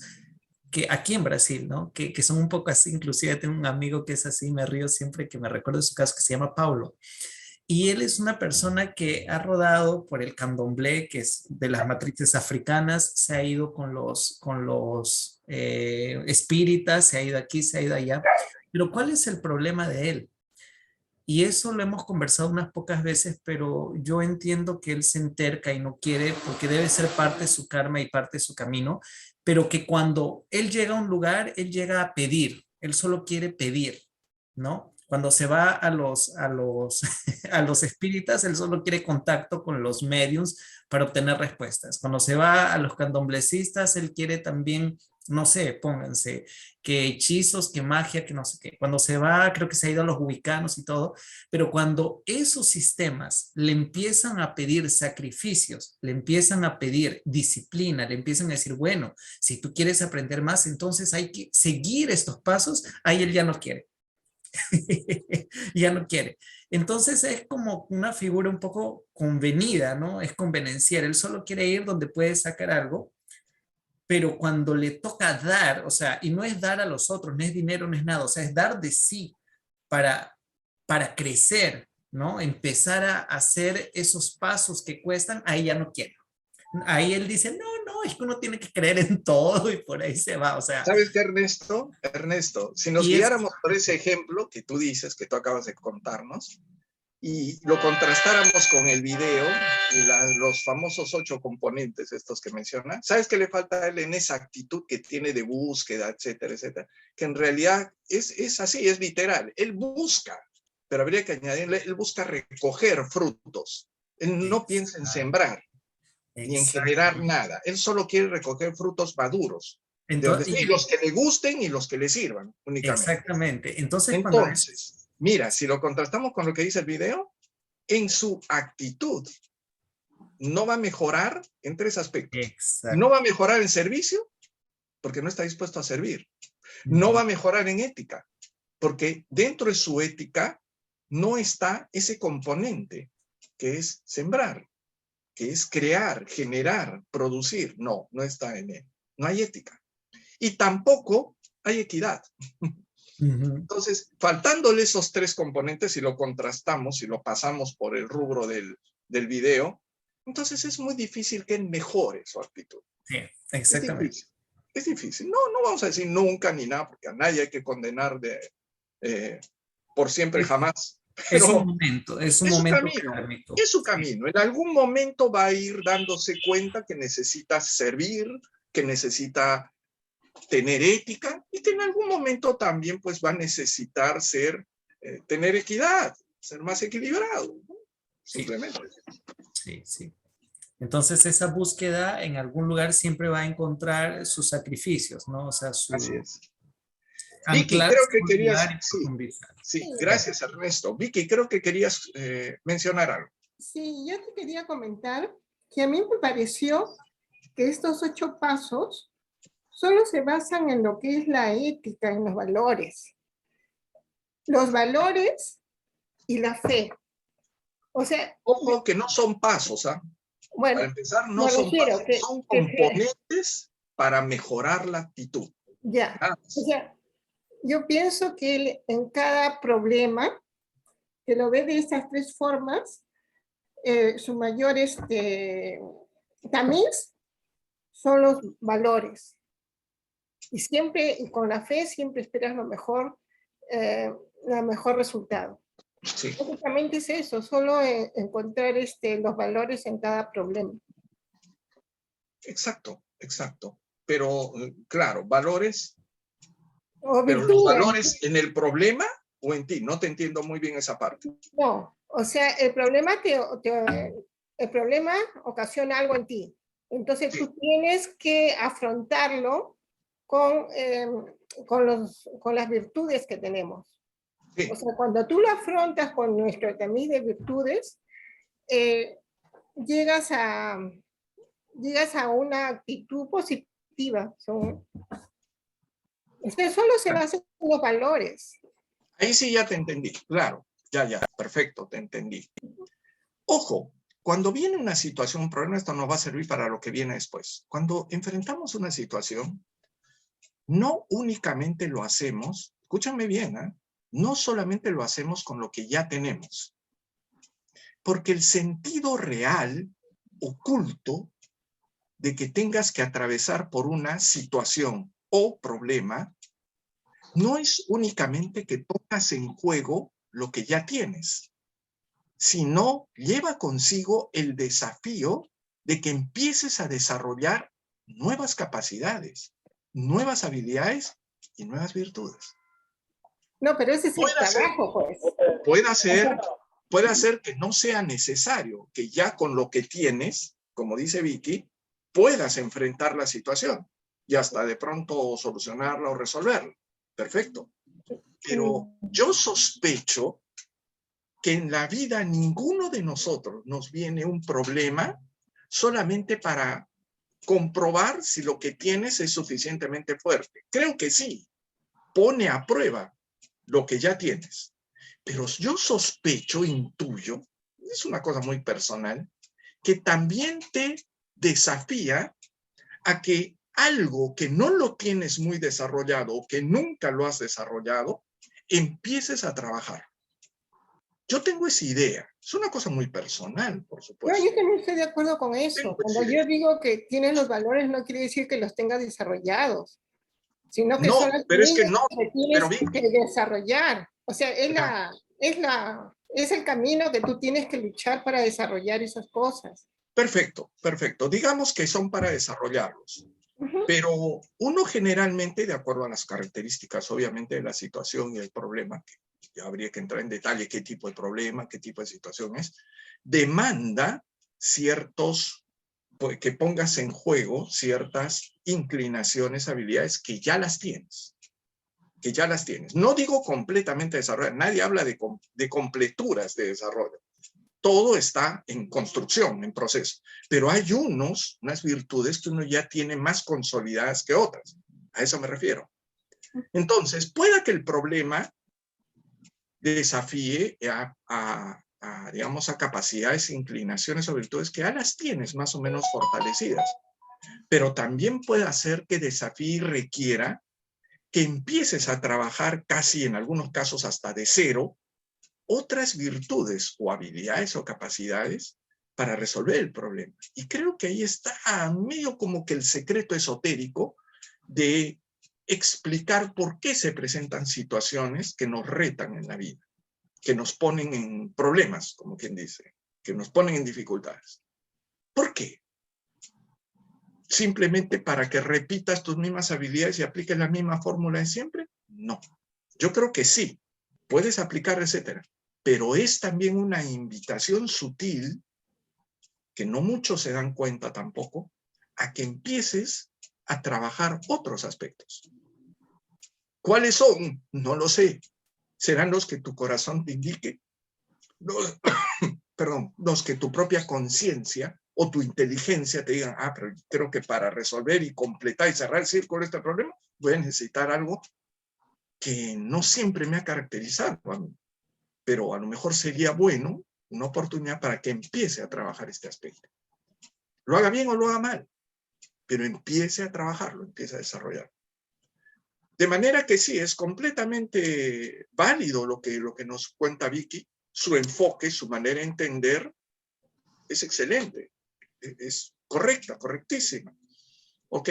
que aquí en Brasil, ¿no? Que son un poco así, inclusive tengo un amigo que es así, me río siempre que me recuerdo de su caso, que se llama Paulo. Y él es una persona que ha rodado por el candomblé, que es de las matrices africanas, se ha ido con los espíritas, se ha ido aquí, se ha ido allá. Pero ¿cuál es el problema de él? Y eso lo hemos conversado unas pocas veces, pero yo entiendo que él se enterca y no quiere, porque debe ser parte de su karma y parte de su camino, pero que cuando él llega a un lugar, él llega a pedir, él solo quiere pedir, ¿no? Cuando se va a los espíritas, él solo quiere contacto con los mediums para obtener respuestas. Cuando se va a los candomblecistas, él quiere también, no sé, pónganse, que hechizos, que magia, que no sé qué. Cuando se va, creo que se ha ido a los huicanos y todo, pero cuando esos sistemas le empiezan a pedir sacrificios, le empiezan a pedir disciplina, le empiezan a decir, bueno, si tú quieres aprender más, entonces hay que seguir estos pasos, ahí él ya no quiere. Ya no quiere. Entonces es como una figura un poco convenida, ¿no? Es convenenciera. Él solo quiere ir donde puede sacar algo, pero cuando le toca dar, o sea, y no es dar a los otros, no es dinero, no es nada, o sea, es dar de sí para, para crecer, ¿no? Empezar a hacer esos pasos que cuestan, ahí ya no quiere. Ahí él dice, no, no, es que uno tiene que creer en todo y por ahí se va, o sea. ¿Sabes qué, Ernesto? Ernesto, si nos guiáramos por ese ejemplo que tú dices, que tú acabas de contarnos, y lo contrastáramos con el video y los famosos 8 componentes estos que menciona, ¿sabes qué le falta a él en esa actitud que tiene de búsqueda, etcétera, etcétera? Que en realidad es así, es literal. Él busca, pero habría que añadirle, él busca recoger frutos. Él no piensa en sembrar ni en generar nada. Él solo quiere recoger frutos maduros. Entonces, y los que le gusten y los que le sirvan únicamente. Exactamente. Entonces, mira, si lo contrastamos con lo que dice el video, en su actitud no va a mejorar en 3 aspectos. Exacto. No va a mejorar en servicio, porque no está dispuesto a servir. No va a mejorar en ética, porque dentro de su ética no está ese componente que es sembrar, que es crear, generar, producir. No, no está en él. No hay ética. Y tampoco hay equidad. Entonces, faltándole esos tres componentes, si lo contrastamos, si lo pasamos por el rubro del video, entonces es muy difícil que él mejore su actitud. Sí, exactamente. Es difícil. Es difícil. No, no vamos a decir nunca ni nada, porque a nadie hay que condenar por siempre jamás. Es Pero un momento, es un es su momento camino, kármico. es su camino. En algún momento va a ir dándose cuenta que necesita servir, que necesita tener ética y que en algún momento también pues va a necesitar tener equidad, ser más equilibrado, ¿no? Simplemente. Sí, sí. Entonces esa búsqueda en algún lugar siempre va a encontrar sus sacrificios, ¿no? O sea, su Así es. Vicky, creo que querías, sí, gracias Ernesto. Vicky, creo que querías mencionar algo. Sí, yo te quería comentar que a mí me pareció que estos 8 pasos solo se basan en lo que es la ética, en los valores. Los valores y la fe. O sea... Ojo que no son pasos, ¿ah? Bueno, para empezar, no son pasos, son componentes para mejorar la actitud. Ya, o sea, yo pienso que en cada problema, que lo ve de estas 3 formas, su mayor tamiz son los valores. Y siempre, y con la fe, siempre esperas lo mejor resultado. Sí. Básicamente es eso, solo encontrar los valores en cada problema. Exacto, exacto. Pero, claro, valores. O pero los valores en el problema o en ti. No te entiendo muy bien esa parte. No, o sea, el problema ocasiona algo en ti. Entonces tú tienes que afrontarlo con las virtudes que tenemos. Sí. O sea, cuando tú lo afrontas con nuestro tamiz de virtudes, llegas a una actitud positiva. Entonces solo se basan en los valores. Ahí sí ya te entendí, claro. Ya, perfecto, te entendí. Ojo, cuando viene una situación, un problema, esto nos va a servir para lo que viene después. Cuando enfrentamos una situación, no únicamente lo hacemos, escúchame bien, ¿eh? No solamente lo hacemos con lo que ya tenemos, porque el sentido real, oculto, de que tengas que atravesar por una situación o problema, no es únicamente que pongas en juego lo que ya tienes, sino lleva consigo el desafío de que empieces a desarrollar nuevas capacidades, nuevas habilidades y nuevas virtudes. No, pero ese es el trabajo, pues. Puede ser que no sea necesario, que ya con lo que tienes, como dice Vicky, puedas enfrentar la situación y hasta de pronto solucionarla o resolverla. Perfecto. Pero yo sospecho que en la vida ninguno de nosotros nos viene un problema solamente para comprobar si lo que tienes es suficientemente fuerte. Creo que sí, pone a prueba lo que ya tienes. Pero yo sospecho, intuyo, es una cosa muy personal, que también te desafía a que algo que no lo tienes muy desarrollado o que nunca lo has desarrollado, empieces a trabajar. Yo tengo esa idea. Es una cosa muy personal, por supuesto. No, yo también estoy de acuerdo con eso. Cuando yo digo que tienes los valores, no quiere decir que los tengas desarrollados, sino que no, son las pero es que no, que tienes que desarrollar. O sea, es el camino que tú tienes que luchar para desarrollar esas cosas. Perfecto, perfecto. Digamos que son para desarrollarlos. Pero uno generalmente, de acuerdo a las características, obviamente, de la situación y el problema, que ya habría que entrar en detalle qué tipo de problema, qué tipo de situación es, demanda que pongas en juego ciertas inclinaciones, habilidades que ya las tienes. Que ya las tienes. No digo completamente desarrolladas, nadie habla de completuras de desarrollo. Todo está en construcción, en proceso. Pero hay unas virtudes que uno ya tiene más consolidadas que otras. A eso me refiero. Entonces, pueda que el problema desafíe a digamos, a capacidades, inclinaciones o virtudes que ya las tienes más o menos fortalecidas. Pero también puede hacer que desafíe y requiera que empieces a trabajar casi en algunos casos hasta de cero otras virtudes o habilidades o capacidades para resolver el problema. Y creo que ahí está medio como que el secreto esotérico de explicar por qué se presentan situaciones que nos retan en la vida, que nos ponen en problemas, como quien dice, que nos ponen en dificultades. ¿Por qué? ¿Simplemente para que repitas tus mismas habilidades y apliques la misma fórmula de siempre? No. Yo creo que sí, puedes aplicar, etcétera. Pero es también una invitación sutil, que no muchos se dan cuenta tampoco, a que empieces a trabajar otros aspectos. ¿Cuáles son? No lo sé. Serán los que tu corazón te indique, los que tu propia conciencia o tu inteligencia te digan, pero creo que para resolver y completar y cerrar el círculo de este problema, voy a necesitar algo que no siempre me ha caracterizado a mí, pero a lo mejor sería bueno, una oportunidad para que empiece a trabajar este aspecto. Lo haga bien o lo haga mal, pero empiece a trabajarlo, empiece a desarrollarlo. De manera que sí, es completamente válido lo que nos cuenta Vicky, su enfoque, su manera de entender, es excelente, es correcta, correctísima, ¿ok?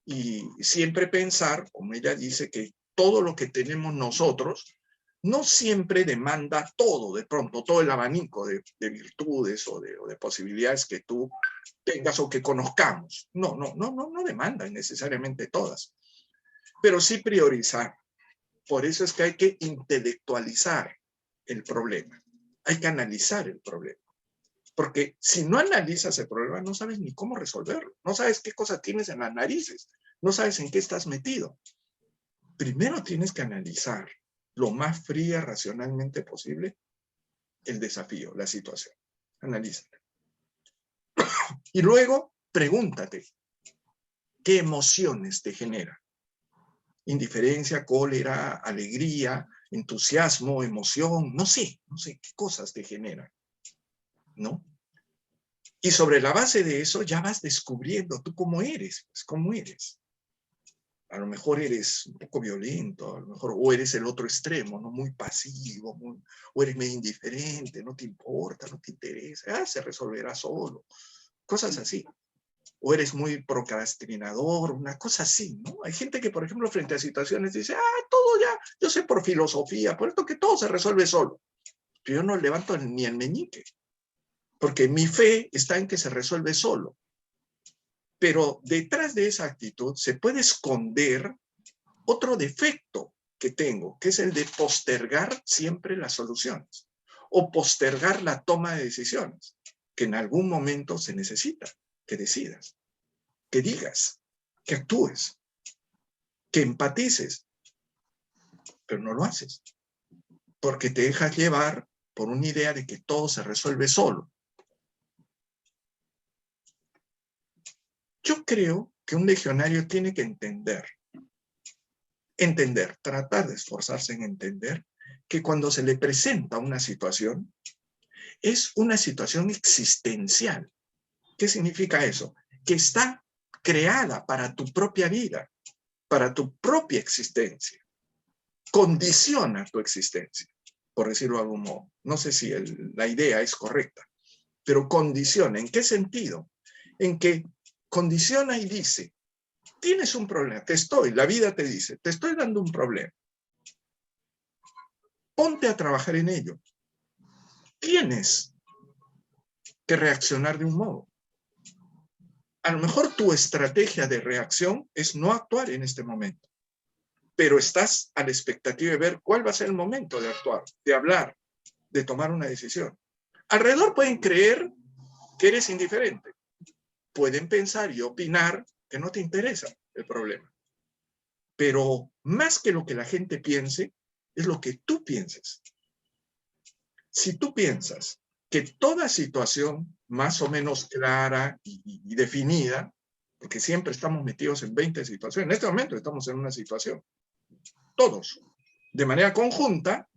Y siempre pensar, como ella dice, que todo lo que tenemos nosotros no siempre demanda todo, de pronto, todo el abanico de virtudes o de posibilidades que tú tengas o que conozcamos. No demandan necesariamente todas, pero sí priorizar. Por eso es que hay que intelectualizar el problema, hay que analizar el problema. Porque si no analizas el problema, no sabes ni cómo resolverlo. No sabes qué cosa tienes en las narices. No sabes en qué estás metido. Primero tienes que analizar lo más fría, racionalmente posible, el desafío, la situación. Analízala. Y luego, pregúntate, ¿qué emociones te genera? Indiferencia, cólera, alegría, entusiasmo, emoción, no sé qué cosas te generan, ¿no? Y sobre la base de eso ya vas descubriendo tú cómo eres, pues cómo eres. A lo mejor eres un poco violento, a lo mejor, o eres el otro extremo, ¿no? Muy pasivo, o eres medio indiferente, no te importa, no te interesa, se resolverá solo, cosas así. O eres muy procrastinador, una cosa así, ¿no? Hay gente que, por ejemplo, frente a situaciones dice, todo ya, yo sé por filosofía, por esto que todo se resuelve solo. Pero yo no levanto ni el meñique, porque mi fe está en que se resuelve solo. Pero detrás de esa actitud se puede esconder otro defecto que tengo, que es el de postergar siempre las soluciones o postergar la toma de decisiones, que en algún momento se necesita que decidas, que digas, que actúes, que empatices, pero no lo haces, porque te dejas llevar por una idea de que todo se resuelve solo. Yo creo que un legionario tiene que entender, tratar de esforzarse en entender que cuando se le presenta una situación, es una situación existencial. ¿Qué significa eso? Que está creada para tu propia vida, para tu propia existencia. Condiciona tu existencia, por decirlo de algún modo. No sé si la idea es correcta, pero condiciona. ¿En qué sentido? En que condiciona y dice, tienes un problema, la vida te dice, te estoy dando un problema. Ponte a trabajar en ello. Tienes que reaccionar de un modo. A lo mejor tu estrategia de reacción es no actuar en este momento, pero estás a la expectativa de ver cuál va a ser el momento de actuar, de hablar, de tomar una decisión. Alrededor pueden creer que eres indiferente. Pueden pensar y opinar que no te interesa el problema. Pero más que lo que la gente piense, es lo que tú pienses. Si tú piensas que toda situación más o menos clara y definida, porque siempre estamos metidos en 20 situaciones, en este momento estamos en una situación, todos, de manera conjunta,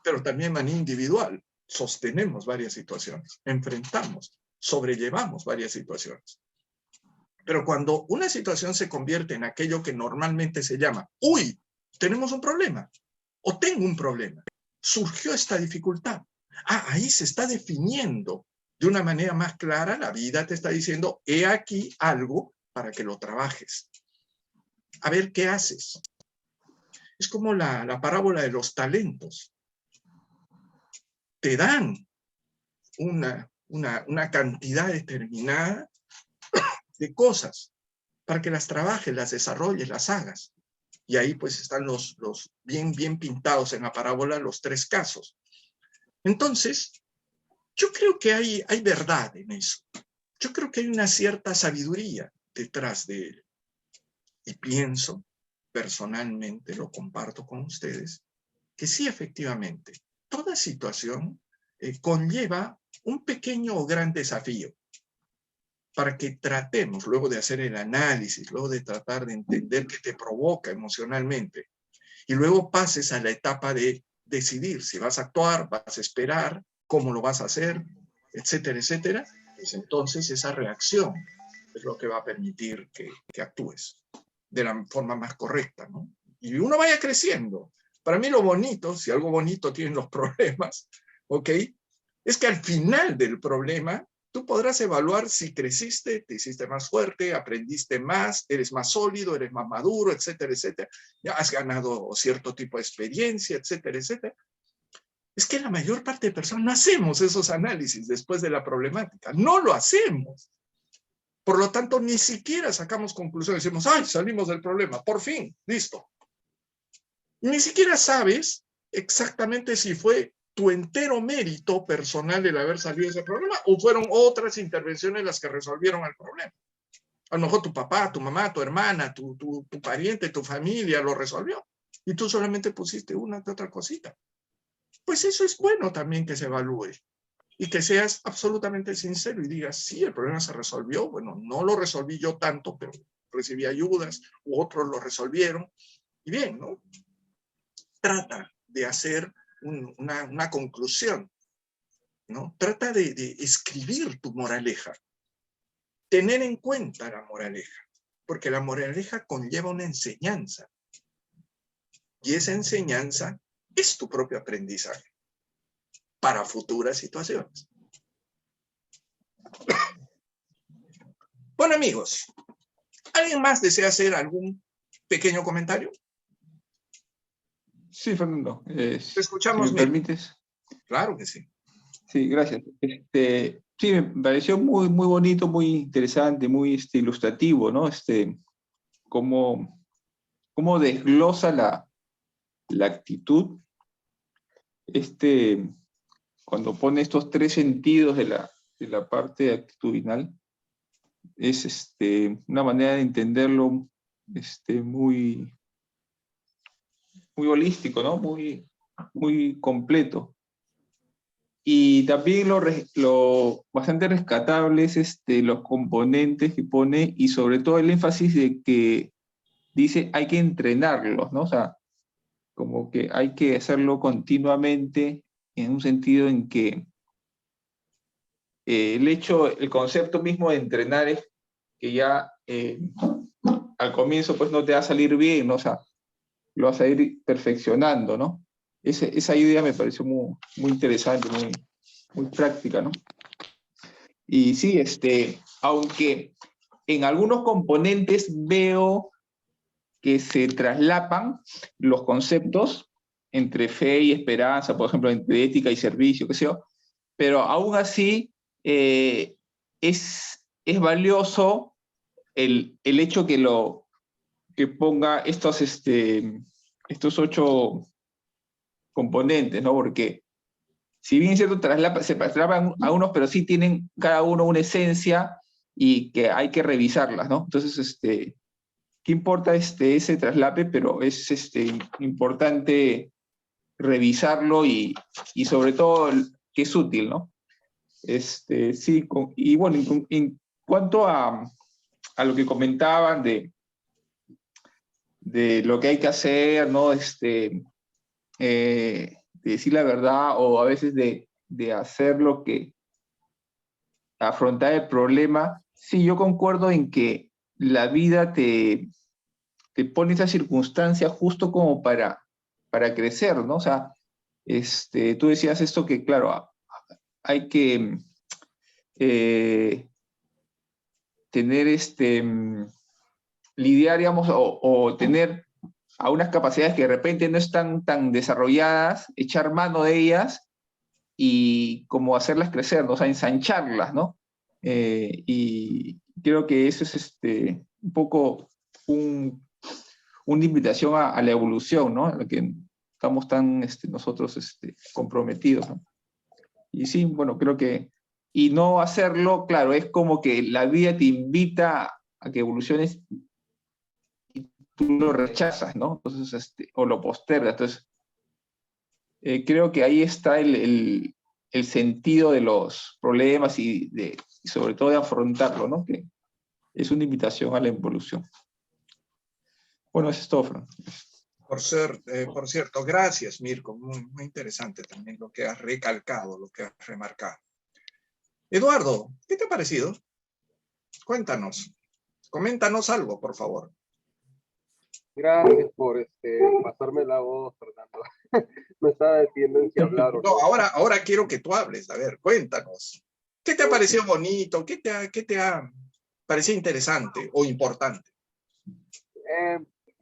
pero también de manera individual. sostenemos varias situaciones, enfrentamos, sobrellevamos varias situaciones. Pero cuando una situación se convierte en aquello que normalmente se llama, uy, tenemos un problema, o tengo un problema, surgió esta dificultad. Ahí se está definiendo de una manera más clara, la vida te está diciendo, he aquí algo para que lo trabajes. A ver qué haces. Es como la parábola de los talentos. Te dan una cantidad determinada de cosas para que las trabajes, las desarrolles, las hagas. Y ahí pues están los bien pintados en la parábola los 3 casos. Entonces, yo creo que hay verdad en eso. Yo creo que hay una cierta sabiduría detrás de él. Y pienso, personalmente, lo comparto con ustedes, que sí, efectivamente, toda situación conlleva un pequeño o gran desafío para que tratemos, luego de hacer el análisis, luego de tratar de entender qué te provoca emocionalmente, y luego pases a la etapa de decidir si vas a actuar, vas a esperar, cómo lo vas a hacer, etcétera, etcétera, pues entonces esa reacción es lo que va a permitir que actúes de la forma más correcta, ¿no? Y uno vaya creciendo. Para mí lo bonito, si algo bonito tienen los problemas, ¿ok? Es que al final del problema tú podrás evaluar si creciste, te hiciste más fuerte, aprendiste más, eres más sólido, eres más maduro, etcétera, etcétera. Ya has ganado cierto tipo de experiencia, etcétera, etcétera. Es que la mayor parte de personas no hacemos esos análisis después de la problemática. No lo hacemos. Por lo tanto, ni siquiera sacamos conclusiones. Decimos, ¡ay, salimos del problema! Por fin, listo. Ni siquiera sabes exactamente si fue tu entero mérito personal el haber salido de ese problema o fueron otras intervenciones las que resolvieron el problema. A lo mejor tu papá, tu mamá, tu hermana, tu pariente, tu familia lo resolvió y tú solamente pusiste una que otra cosita. Pues eso es bueno también que se evalúe y que seas absolutamente sincero y digas, sí, el problema se resolvió, bueno, no lo resolví yo tanto, pero recibí ayudas u otros lo resolvieron y bien, ¿no? Trata de hacer una conclusión, ¿no? Trata de escribir tu moraleja. Tener en cuenta la moraleja, porque la moraleja conlleva una enseñanza. Y esa enseñanza es tu propio aprendizaje para futuras situaciones. Bueno, amigos, ¿alguien más desea hacer algún pequeño comentario? Sí, Fernando. Te escuchamos, si me permites. Claro que sí. Sí, gracias. Sí, me pareció muy bonito, muy interesante, muy ilustrativo, ¿no? Cómo desglosa la actitud, cuando pone estos 3 sentidos de la parte actitudinal, es una manera de entenderlo muy holístico, ¿no? Muy completo. Y también lo bastante rescatable es los componentes que pone y sobre todo el énfasis de que dice hay que entrenarlos, ¿no? O sea, como que hay que hacerlo continuamente en un sentido en que el concepto mismo de entrenar es que ya al comienzo pues no te va a salir bien, ¿no? O sea, lo vas a ir perfeccionando, ¿no? Esa idea me pareció muy interesante, muy práctica, ¿no? Y sí, aunque en algunos componentes veo que se traslapan los conceptos entre fe y esperanza, por ejemplo, entre ética y servicio, qué sé yo, pero aún así es valioso el hecho que ponga estos 8 componentes, ¿no? Porque si bien es cierto, se traslapan a unos, pero sí tienen cada uno una esencia y que hay que revisarlas, ¿no? Entonces, ¿qué importa ese traslape? Pero es importante revisarlo y sobre todo que es útil, ¿no? Sí, y bueno, en cuanto a lo que comentaban de lo que hay que hacer, ¿no? De decir la verdad o a veces de de hacer lo que, afrontar el problema, sí, yo concuerdo en que la vida te pone esa circunstancia justo como para crecer, ¿no? O sea, tú decías esto que, claro, hay que tener, lidiar, digamos, o tener a unas capacidades que de repente no están tan desarrolladas, echar mano de ellas y como hacerlas crecer, ¿no? O sea, ensancharlas, ¿no? Y creo que eso es un poco una invitación a la evolución, ¿no? A la que estamos tan nosotros comprometidos, ¿no? Y sí, bueno, creo que, y no hacerlo, claro, es como que la vida te invita a que evoluciones y tú lo rechazas, ¿no? Entonces, o lo postergas. Entonces, creo que ahí está el sentido de los problemas y sobre todo de afrontarlo, ¿no? Que es una invitación a la evolución. Bueno, eso es todo, Fran. Por cierto, gracias, Mirko. Muy, muy interesante también lo que has recalcado, lo que has remarcado. Eduardo, ¿qué te ha parecido? Cuéntanos, coméntanos algo, por favor. Gracias por pasarme la voz, Fernando. Me estaba decidiendo en si hablar o No, no. ahora quiero que tú hables. A ver, cuéntanos. ¿Qué te ha parecido bonito? ¿Qué te ha parecido interesante o importante?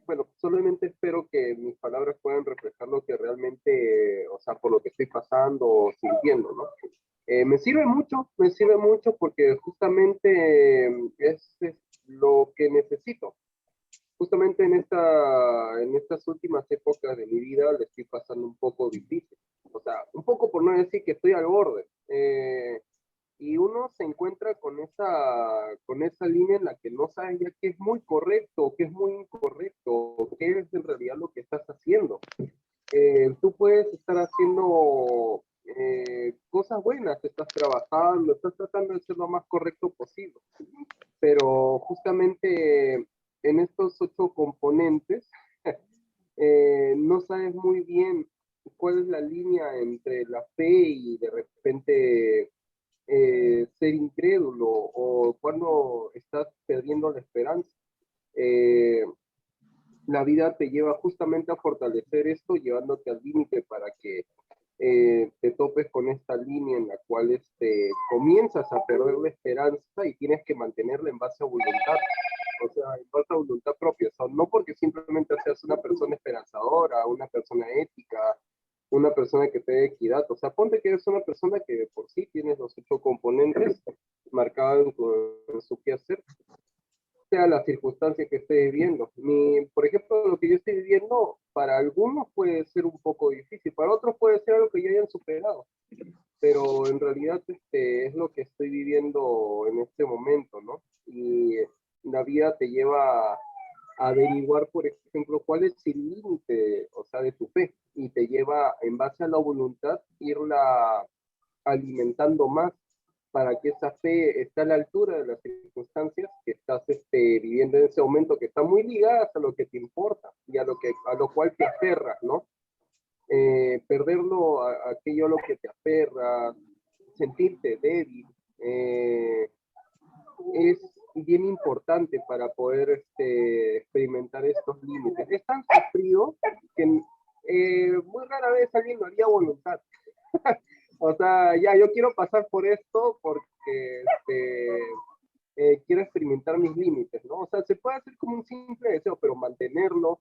Bueno, solamente espero que mis palabras puedan reflejar lo que realmente, o sea, por lo que estoy pasando o sintiendo, ¿no? Me sirve mucho porque justamente es lo que necesito. Justamente en estas últimas épocas de mi vida le estoy pasando un poco difícil. O sea, un poco por no decir que estoy al borde. Y uno se encuentra con esa línea en la que no sabes ya qué es muy correcto, qué es muy incorrecto, qué es en realidad lo que estás haciendo. Tú puedes estar haciendo cosas buenas, estás trabajando, estás tratando de ser lo más correcto posible, pero justamente en estos 8 componentes no sabes muy bien cuál es la línea entre la fe y de repente ser incrédulo o cuando estás perdiendo la esperanza. Eh, la vida te lleva justamente a fortalecer esto, llevándote al límite para que te topes con esta línea en la cual comienzas a perder la esperanza y tienes que mantenerla en base a voluntad, o sea, en base a voluntad propia, o sea, no porque simplemente seas una persona esperanzadora, una persona ética, una persona que te dé equidad, o sea, ponte que eres una persona que de por sí tienes los 8 componentes marcados en su quehacer, sea la circunstancia que esté viviendo. Por ejemplo, lo que yo estoy viviendo, para algunos puede ser un poco difícil, para otros puede ser algo que ya hayan superado, pero en realidad es lo que estoy viviendo en este momento, ¿no? Y la vida te lleva a averiguar, por ejemplo, cuál es el límite, o sea, de tu fe, y te lleva, en base a la voluntad, irla alimentando más para que esa fe esté a la altura de las circunstancias que estás viviendo en ese momento, que están muy ligadas a lo que te importa y a lo cual te aferras, ¿no? Perderlo a aquello a lo que te aferra, sentirte débil, es bien importante para poder experimentar estos límites. Es tan sufrido que muy rara vez alguien lo haría a voluntad. O sea, ya, yo quiero pasar por esto porque quiero experimentar mis límites, ¿no? O sea, se puede hacer como un simple deseo, pero mantenerlo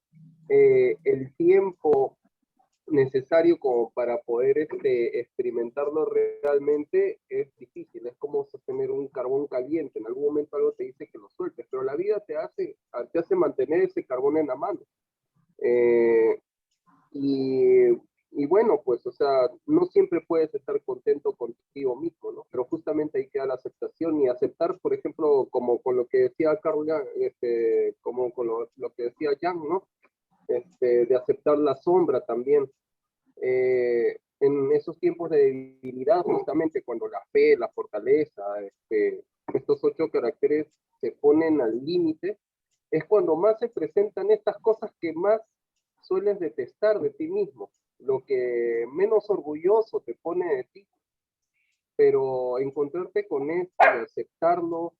el tiempo necesario como para poder experimentarlo realmente es difícil. Es como sostener un carbón caliente. En algún momento algo te dice que lo sueltes, pero la vida te hace mantener ese carbón en la mano. Y bueno, pues, o sea, no siempre puedes estar contento contigo mismo, ¿no? Pero justamente ahí queda la aceptación y aceptar, por ejemplo, como con lo que decía Carl, como con lo que decía Jan, ¿no? De aceptar la sombra también. En esos tiempos de debilidad, justamente cuando la fe, la fortaleza, estos 8 caracteres se ponen al límite, es cuando más se presentan estas cosas que más sueles detestar de ti mismo, lo que menos orgulloso te pone de ti, pero encontrarte con esto y aceptarlo,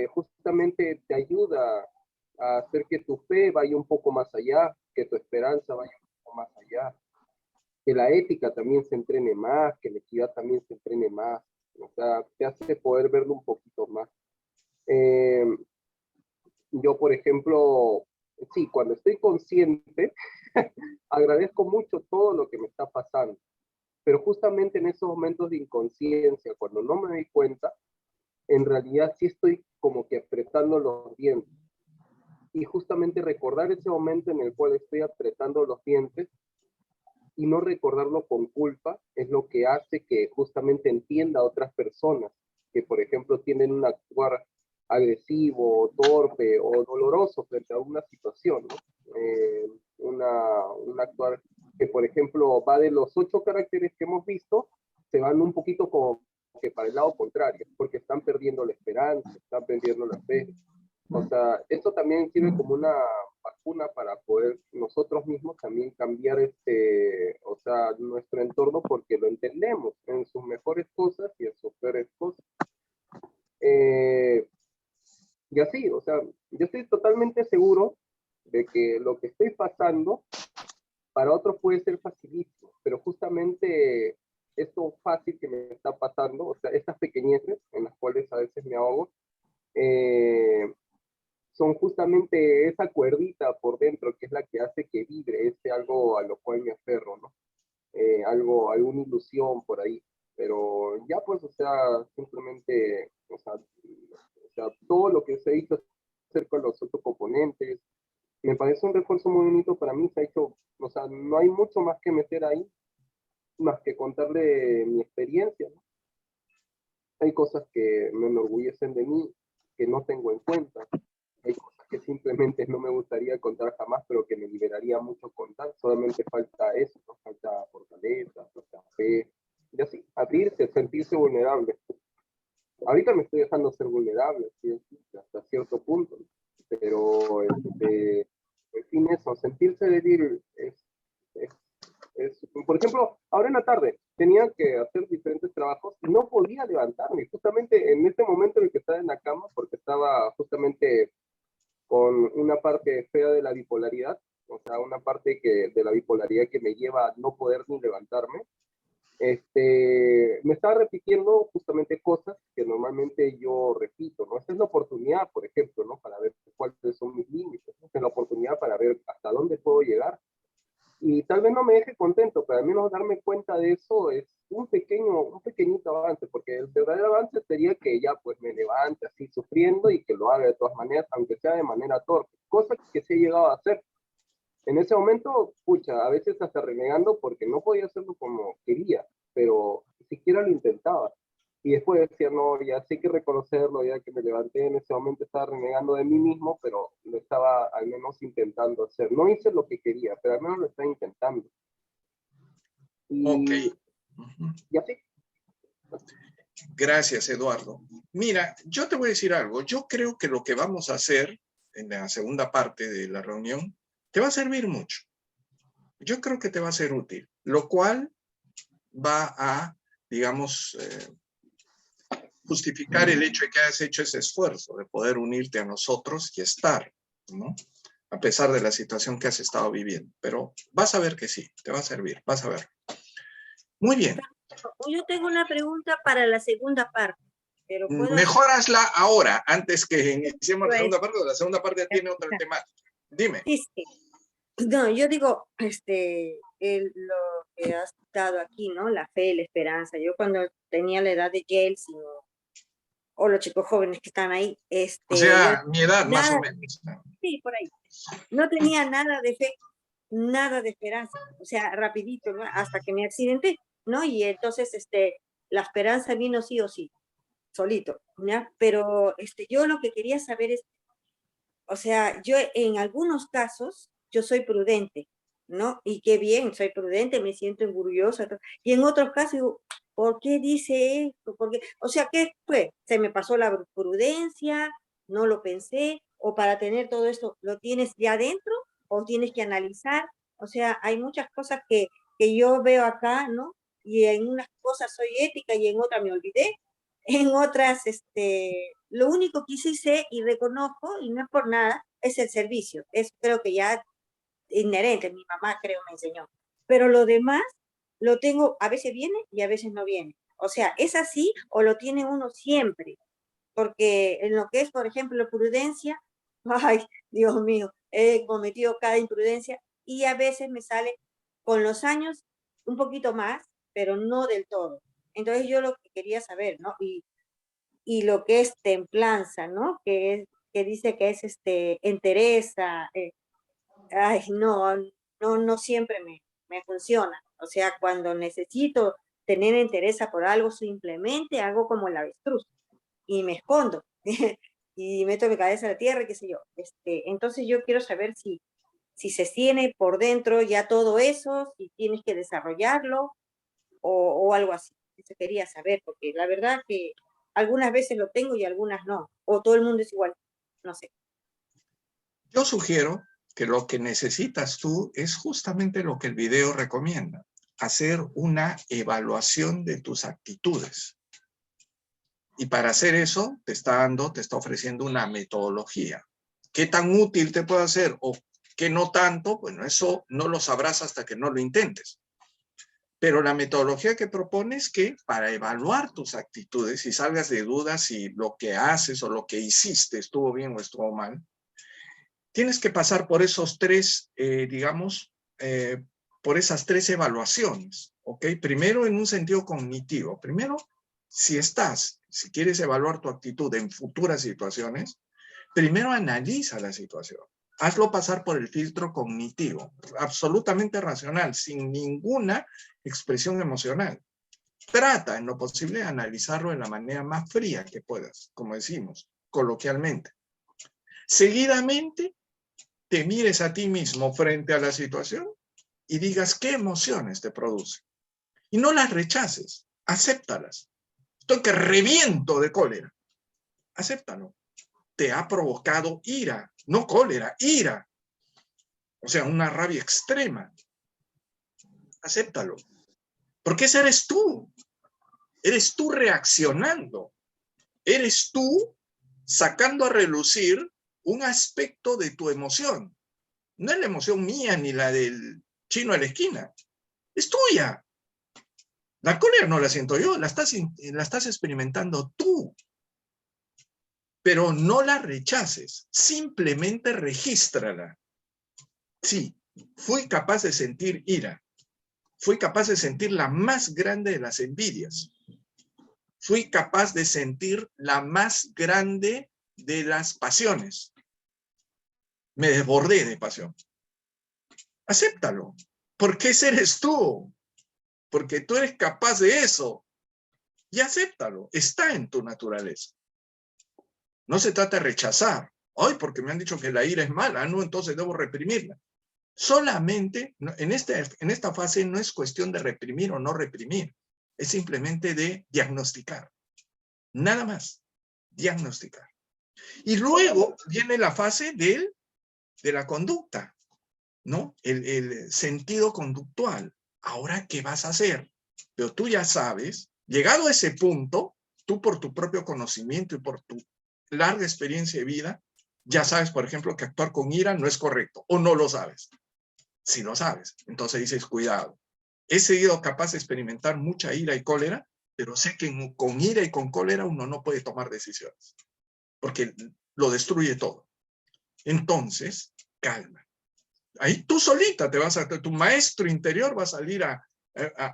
justamente te ayuda a hacer que tu fe vaya un poco más allá, que tu esperanza vaya un poco más allá, que la ética también se entrene más, que la equidad también se entrene más, o sea, te hace poder verlo un poquito más. Eh, yo, por ejemplo, sí, cuando estoy consciente, agradezco mucho todo lo que me está pasando, pero justamente en esos momentos de inconsciencia, cuando no me doy cuenta, en realidad sí estoy como que apretando los dientes. Y justamente recordar ese momento en el cual estoy apretando los dientes y no recordarlo con culpa es lo que hace que justamente entienda a otras personas que, por ejemplo, tienen un actuar agresivo, torpe o doloroso frente a una situación, ¿no? Un actuar que, por ejemplo, va de los 8 caracteres que hemos visto, se van un poquito como que para el lado contrario, porque están perdiendo la esperanza, están perdiendo la fe. O sea, esto también sirve como una vacuna para poder nosotros mismos también cambiar o sea, nuestro entorno porque lo entendemos en sus mejores cosas y en sus peores cosas. Y así, o sea, yo estoy totalmente seguro de que lo que estoy pasando para otros puede ser facilísimo, pero justamente esto fácil que me está pasando, o sea, estas pequeñeces en las cuales a veces me ahogo, son justamente esa cuerdita por dentro que es la que hace que vibre ese algo a lo cual me aferro, ¿no? Alguna ilusión por ahí, pero ya pues, o sea, simplemente, o sea, todo lo que se ha hecho hacer con los otros componentes, me parece un refuerzo muy bonito para mí, se ha hecho, o sea, no hay mucho más que meter ahí, más que contarle mi experiencia, ¿no? Hay cosas que me enorgullecen de mí, que no tengo en cuenta, hay cosas que simplemente no me gustaría contar jamás, pero que me liberaría mucho contar. Solamente falta eso, ¿no? Falta fortaleza, falta fe, y así, abrirse, sentirse vulnerable. Ahorita me estoy dejando ser vulnerable, ¿sí? Hasta cierto punto, ¿no? Pero, en fin, eso, sentirse débil por ejemplo, ahora en la tarde tenía que hacer diferentes trabajos y no podía levantarme, justamente en este momento en el que estaba en la cama, porque estaba justamente con una parte fea de la bipolaridad, o sea, una parte de la bipolaridad que me lleva a no poder ni levantarme, me estaba repitiendo justamente cosas que normalmente yo repito, ¿no? Esta es la oportunidad, por ejemplo, ¿no? Para ver cuáles son mis límites, ¿no? Esta es la oportunidad para ver hasta dónde puedo llegar. Y tal vez no me deje contento, pero al menos darme cuenta de eso es un pequeñito avance, porque el verdadero avance sería que ya pues me levante así sufriendo y que lo haga de todas maneras, aunque sea de manera torpe, cosa que sí he llegado a hacer. En ese momento, pucha, a veces hasta renegando porque no podía hacerlo como quería, pero siquiera lo intentaba. Y después decía, no, ya sé que reconocerlo, ya que me levanté en ese momento estaba renegando de mí mismo, pero lo estaba al menos intentando hacer. No hice lo que quería, pero al menos lo estaba intentando. Ok. Y así. Gracias, Eduardo. Mira, yo te voy a decir algo. Yo creo que lo que vamos a hacer en la segunda parte de la reunión te va a servir mucho. Yo creo que te va a ser útil, lo cual va a, digamos, justificar el hecho de que hayas hecho ese esfuerzo de poder unirte a nosotros y estar, ¿no? A pesar de la situación que has estado viviendo. Pero vas a ver que sí, te va a servir, vas a ver. Muy bien. Yo tengo una pregunta para la segunda parte. Pero mejor hazla ahora, antes que iniciemos la segunda parte, porque la segunda parte tiene otra temática. Dime. Sí, sí. No, yo digo, lo que has citado aquí, ¿no? La fe, la esperanza. Yo cuando tenía la edad de Yeltsin o los chicos jóvenes que están ahí, o sea, mi edad, nada, más o menos. Sí, por ahí. No tenía nada de fe, nada de esperanza. O sea, rapidito, ¿no? Hasta que me accidenté, ¿no? Y entonces, la esperanza vino sí o sí, solito, ¿ya? Pero, yo lo que quería saber es, o sea, yo en algunos casos, yo soy prudente, ¿no? Y qué bien, soy prudente, me siento orgullosa. Y en otros casos digo, ¿por qué dice esto? ¿Por qué? O sea, ¿qué fue? ¿Se me pasó la prudencia? ¿No lo pensé? ¿O para tener todo esto lo tienes ya dentro? ¿O tienes que analizar? O sea, hay muchas cosas que yo veo acá, ¿no? y en unas cosas soy ética y en otras me olvidé, en otras, lo único que sí sé y reconozco, y no es por nada, es el servicio. Es creo que ya inherente, mi mamá creo me enseñó. Pero lo demás lo tengo, a veces viene y a veces no viene. O sea, es así o lo tiene uno siempre. Porque en lo que es, por ejemplo, prudencia, ay, Dios mío, he cometido cada imprudencia y a veces me sale con los años un poquito más, pero no del todo. Entonces yo lo que quería saber, ¿no? Y lo que es templanza, ¿no? Que dice que es entereza, ay, no siempre me funciona. O sea, cuando necesito tener entereza por algo, simplemente hago como el avestruz y me escondo y meto mi cabeza a la tierra, qué sé yo. Entonces yo quiero saber si se tiene por dentro ya todo eso, si tienes que desarrollarlo o algo así. Eso quería saber, porque la verdad que algunas veces lo tengo y algunas no, o todo el mundo es igual, no sé. Yo sugiero que lo que necesitas tú es justamente lo que el video recomienda, hacer una evaluación de tus actitudes. Y para hacer eso, te está ofreciendo una metodología. ¿Qué tan útil te puede hacer o qué no tanto? Bueno, eso no lo sabrás hasta que no lo intentes. Pero la metodología que propone es que para evaluar tus actitudes y salgas de dudas si lo que haces o lo que hiciste estuvo bien o estuvo mal, tienes que pasar por esos tres, por esas tres evaluaciones, ¿ok? Primero en un sentido cognitivo. Primero, si quieres evaluar tu actitud en futuras situaciones, primero analiza la situación. Hazlo pasar por el filtro cognitivo, absolutamente racional, sin ninguna expresión emocional. Trata, en lo posible, de analizarlo de la manera más fría que puedas, como decimos, coloquialmente. Seguidamente, te mires a ti mismo frente a la situación y digas qué emociones te produce. Y no las rechaces, acéptalas. Estoy que reviento de cólera. Acéptalo. Te ha provocado ira, no cólera, ira. O sea, una rabia extrema. Acéptalo. Porque ese eres tú. Eres tú reaccionando. Eres tú sacando a relucir un aspecto de tu emoción. No es la emoción mía ni la del chino a la esquina. Es tuya. La cólera no la siento yo, la estás experimentando tú. Pero no la rechaces, simplemente regístrala. Sí, fui capaz de sentir ira. Fui capaz de sentir la más grande de las envidias. Fui capaz de sentir la más grande de las pasiones. Me desbordé de pasión. Acéptalo, porque ese eres tú. Porque tú eres capaz de eso. Y acéptalo, está en tu naturaleza. No se trata de rechazar. Ay, porque me han dicho que la ira es mala, no, entonces debo reprimirla. Solamente, en esta fase no es cuestión de reprimir o no reprimir, es simplemente de diagnosticar. Nada más, diagnosticar. Y luego viene la fase de la conducta, ¿no? El sentido conductual. Ahora, ¿qué vas a hacer? Pero tú ya sabes, llegado a ese punto, tú por tu propio conocimiento y por tu larga experiencia de vida, ya sabes, por ejemplo, que actuar con ira no es correcto, o no lo sabes. Si lo sabes, entonces dices, cuidado. He sido capaz de experimentar mucha ira y cólera, pero sé que con ira y con cólera uno no puede tomar decisiones, porque lo destruye todo. Entonces, calma. Ahí tú solita tu maestro interior va a salir a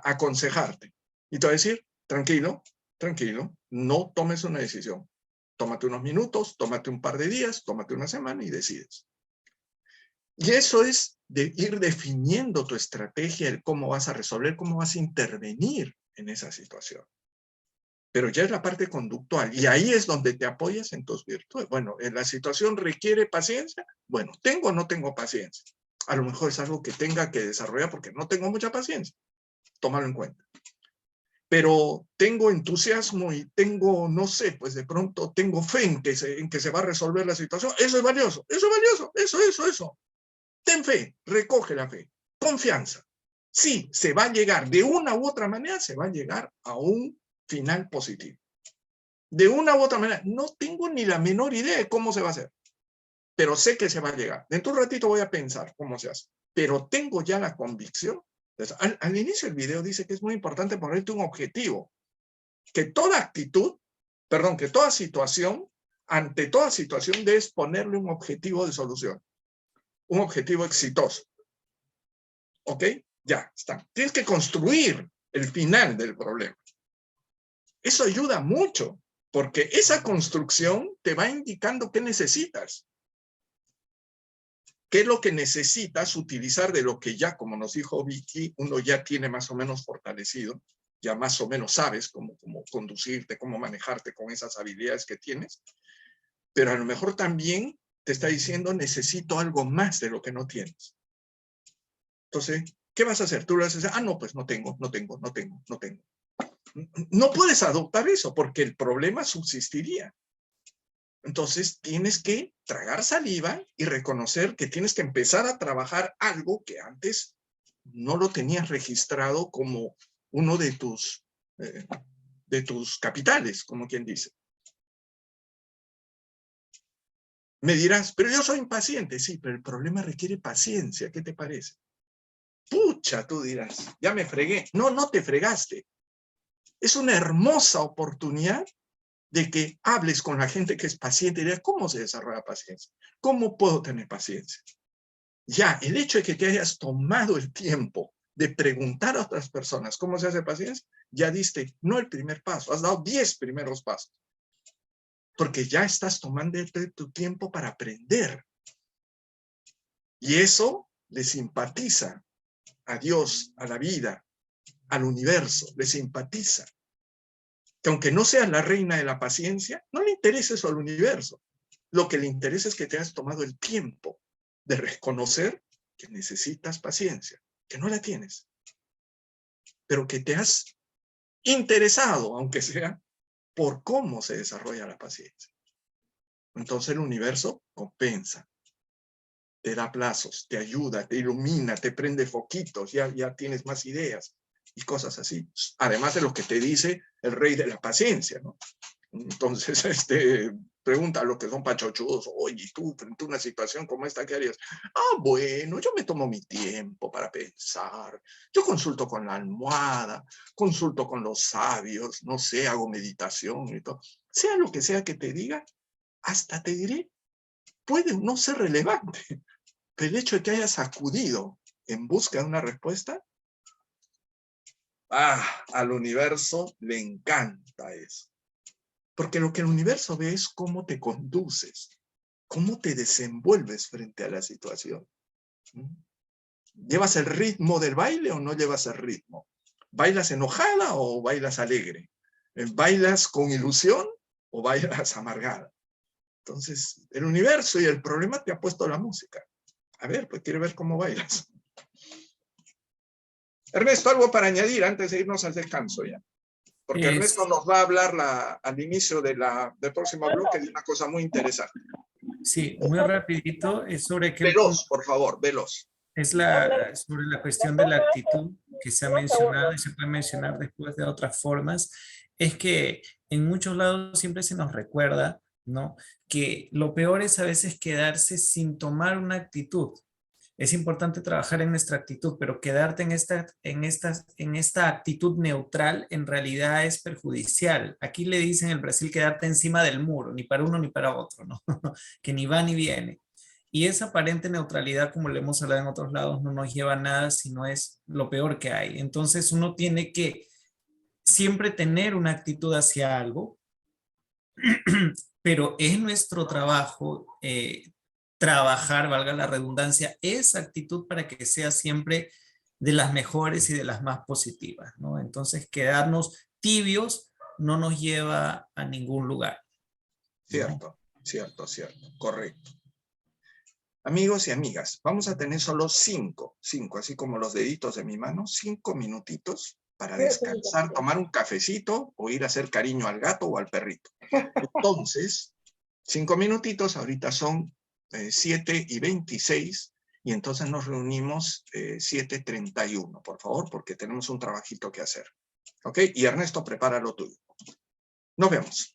aconsejarte. Y te va a decir, tranquilo, tranquilo, no tomes una decisión. Tómate unos minutos, tómate un par de días, tómate una semana y decides. Y eso es de ir definiendo tu estrategia, el cómo vas a resolver, cómo vas a intervenir en esa situación. Pero ya es la parte conductual, y ahí es donde te apoyas en tus virtudes. Bueno, la situación requiere paciencia. Bueno, ¿tengo o no tengo paciencia? A lo mejor es algo que tenga que desarrollar porque no tengo mucha paciencia. Tómalo en cuenta. Pero tengo entusiasmo y tengo, no sé, pues de pronto tengo fe en que se va a resolver la situación. Eso es valioso, eso es valioso, eso. Ten fe, recoge la fe, confianza. Sí, se va a llegar, de una u otra manera, se va a llegar a un final positivo. De una u otra manera, no tengo ni la menor idea de cómo se va a hacer, pero sé que se va a llegar. Dentro de un ratito voy a pensar cómo se hace, pero tengo ya la convicción. Al inicio del video dice que es muy importante ponerte un objetivo, que toda actitud, perdón, que toda situación, ante toda situación debes ponerle un objetivo de solución, un objetivo exitoso. ¿Ok? Ya, está. Tienes que construir el final del problema. Eso ayuda mucho, porque esa construcción te va indicando qué necesitas. ¿Qué es lo que necesitas utilizar de lo que ya, como nos dijo Vicky, uno ya tiene más o menos fortalecido? Ya más o menos sabes cómo conducirte, cómo manejarte con esas habilidades que tienes. Pero a lo mejor también te está diciendo, necesito algo más de lo que no tienes. Entonces, ¿qué vas a hacer? Tú le vas a decir, no, pues no tengo. No puedes adoptar eso porque el problema subsistiría. Entonces tienes que tragar saliva y reconocer que tienes que empezar a trabajar algo que antes no lo tenías registrado como uno de tus capitales, como quien dice. Me dirás, pero yo soy impaciente. Sí, pero el problema requiere paciencia. ¿Qué te parece? Pucha, tú dirás, ya me fregué. No, no te fregaste. Es una hermosa oportunidad de que hables con la gente que es paciente y digas, ¿cómo se desarrolla paciencia? ¿Cómo puedo tener paciencia? Ya, el hecho de que te hayas tomado el tiempo de preguntar a otras personas cómo se hace paciencia, ya diste, no el primer paso, has dado 10 primeros pasos. Porque ya estás tomando tu tiempo para aprender. Y eso le simpatiza a Dios, a la vida, al universo, le simpatiza. Que aunque no seas la reina de la paciencia, no le interesa eso al universo. Lo que le interesa es que te has tomado el tiempo de reconocer que necesitas paciencia, que no la tienes, pero que te has interesado, aunque sea, por cómo se desarrolla la paciencia. Entonces el universo compensa, te da plazos, te ayuda, te ilumina, te prende foquitos, ya tienes más ideas y cosas así. Además de lo que te dice el rey de la paciencia, ¿no? Entonces, pregunta a los que son pachochudos, oye, tú, frente a una situación como esta, ¿qué harías? Bueno, yo me tomo mi tiempo para pensar, yo consulto con la almohada, consulto con los sabios, no sé, hago meditación y todo. Sea lo que sea que te diga, hasta te diré, puede no ser relevante, pero el hecho de que hayas acudido en busca de una respuesta, al universo le encanta eso. Porque lo que el universo ve es cómo te conduces, cómo te desenvuelves frente a la situación. ¿Llevas el ritmo del baile o no llevas el ritmo? ¿Bailas enojada o bailas alegre? ¿Bailas con ilusión o bailas amargada? Entonces, el universo y el problema te ha puesto la música. A ver, pues quiero ver cómo bailas. Ernesto, algo para añadir antes de irnos al descanso ya. Porque Ernesto nos va a hablar al inicio del próximo bloque de una cosa muy interesante. Sí, muy rapidito, es sobre qué veloz, por favor, veloz. Es sobre la cuestión de la actitud que se ha mencionado y se puede mencionar después de otras formas. Es que en muchos lados siempre se nos recuerda, ¿no?, que lo peor es a veces quedarse sin tomar una actitud. Es importante trabajar en nuestra actitud, pero quedarte en esta actitud neutral en realidad es perjudicial. Aquí le dicen en el Brasil quedarte encima del muro, ni para uno ni para otro, ¿no? Que ni va ni viene. Y esa aparente neutralidad, como le hemos hablado en otros lados, no nos lleva a nada, sino es lo peor que hay. Entonces uno tiene que siempre tener una actitud hacia algo, pero es nuestro trabajo trabajar, valga la redundancia, esa actitud para que sea siempre de las mejores y de las más positivas, ¿no? Entonces, quedarnos tibios no nos lleva a ningún lugar, ¿no? Cierto, correcto. Amigos y amigas, vamos a tener solo cinco, así como los deditos de mi mano, 5 minutitos para descansar, tomar un cafecito o ir a hacer cariño al gato o al perrito. Entonces, 5 minutitos, ahorita son 7:26, y entonces nos reunimos 7:31, por favor, porque tenemos un trabajito que hacer. ¿Ok? Y Ernesto, prepara lo tuyo. Nos vemos.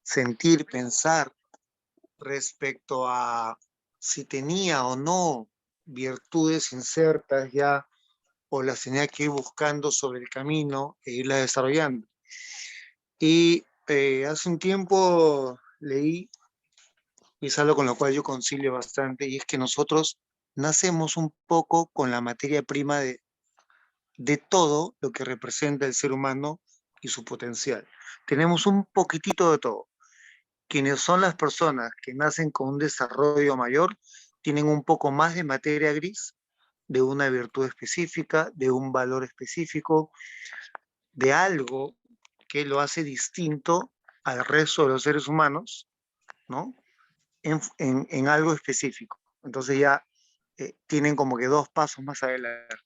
Sentir, pensar respecto a si tenía o no virtudes insertas ya o las tenía que ir buscando sobre el camino e irlas desarrollando. Y hace un tiempo leí, y es algo con lo cual yo concilio bastante, y es que nosotros nacemos un poco con la materia prima de todo lo que representa el ser humano y su potencial. Tenemos un poquitito de todo. Quienes son las personas que nacen con un desarrollo mayor tienen un poco más de materia gris, de una virtud específica, de un valor específico, de algo que lo hace distinto al resto de los seres humanos, ¿no? En algo específico. Entonces ya tienen como que dos pasos más adelante.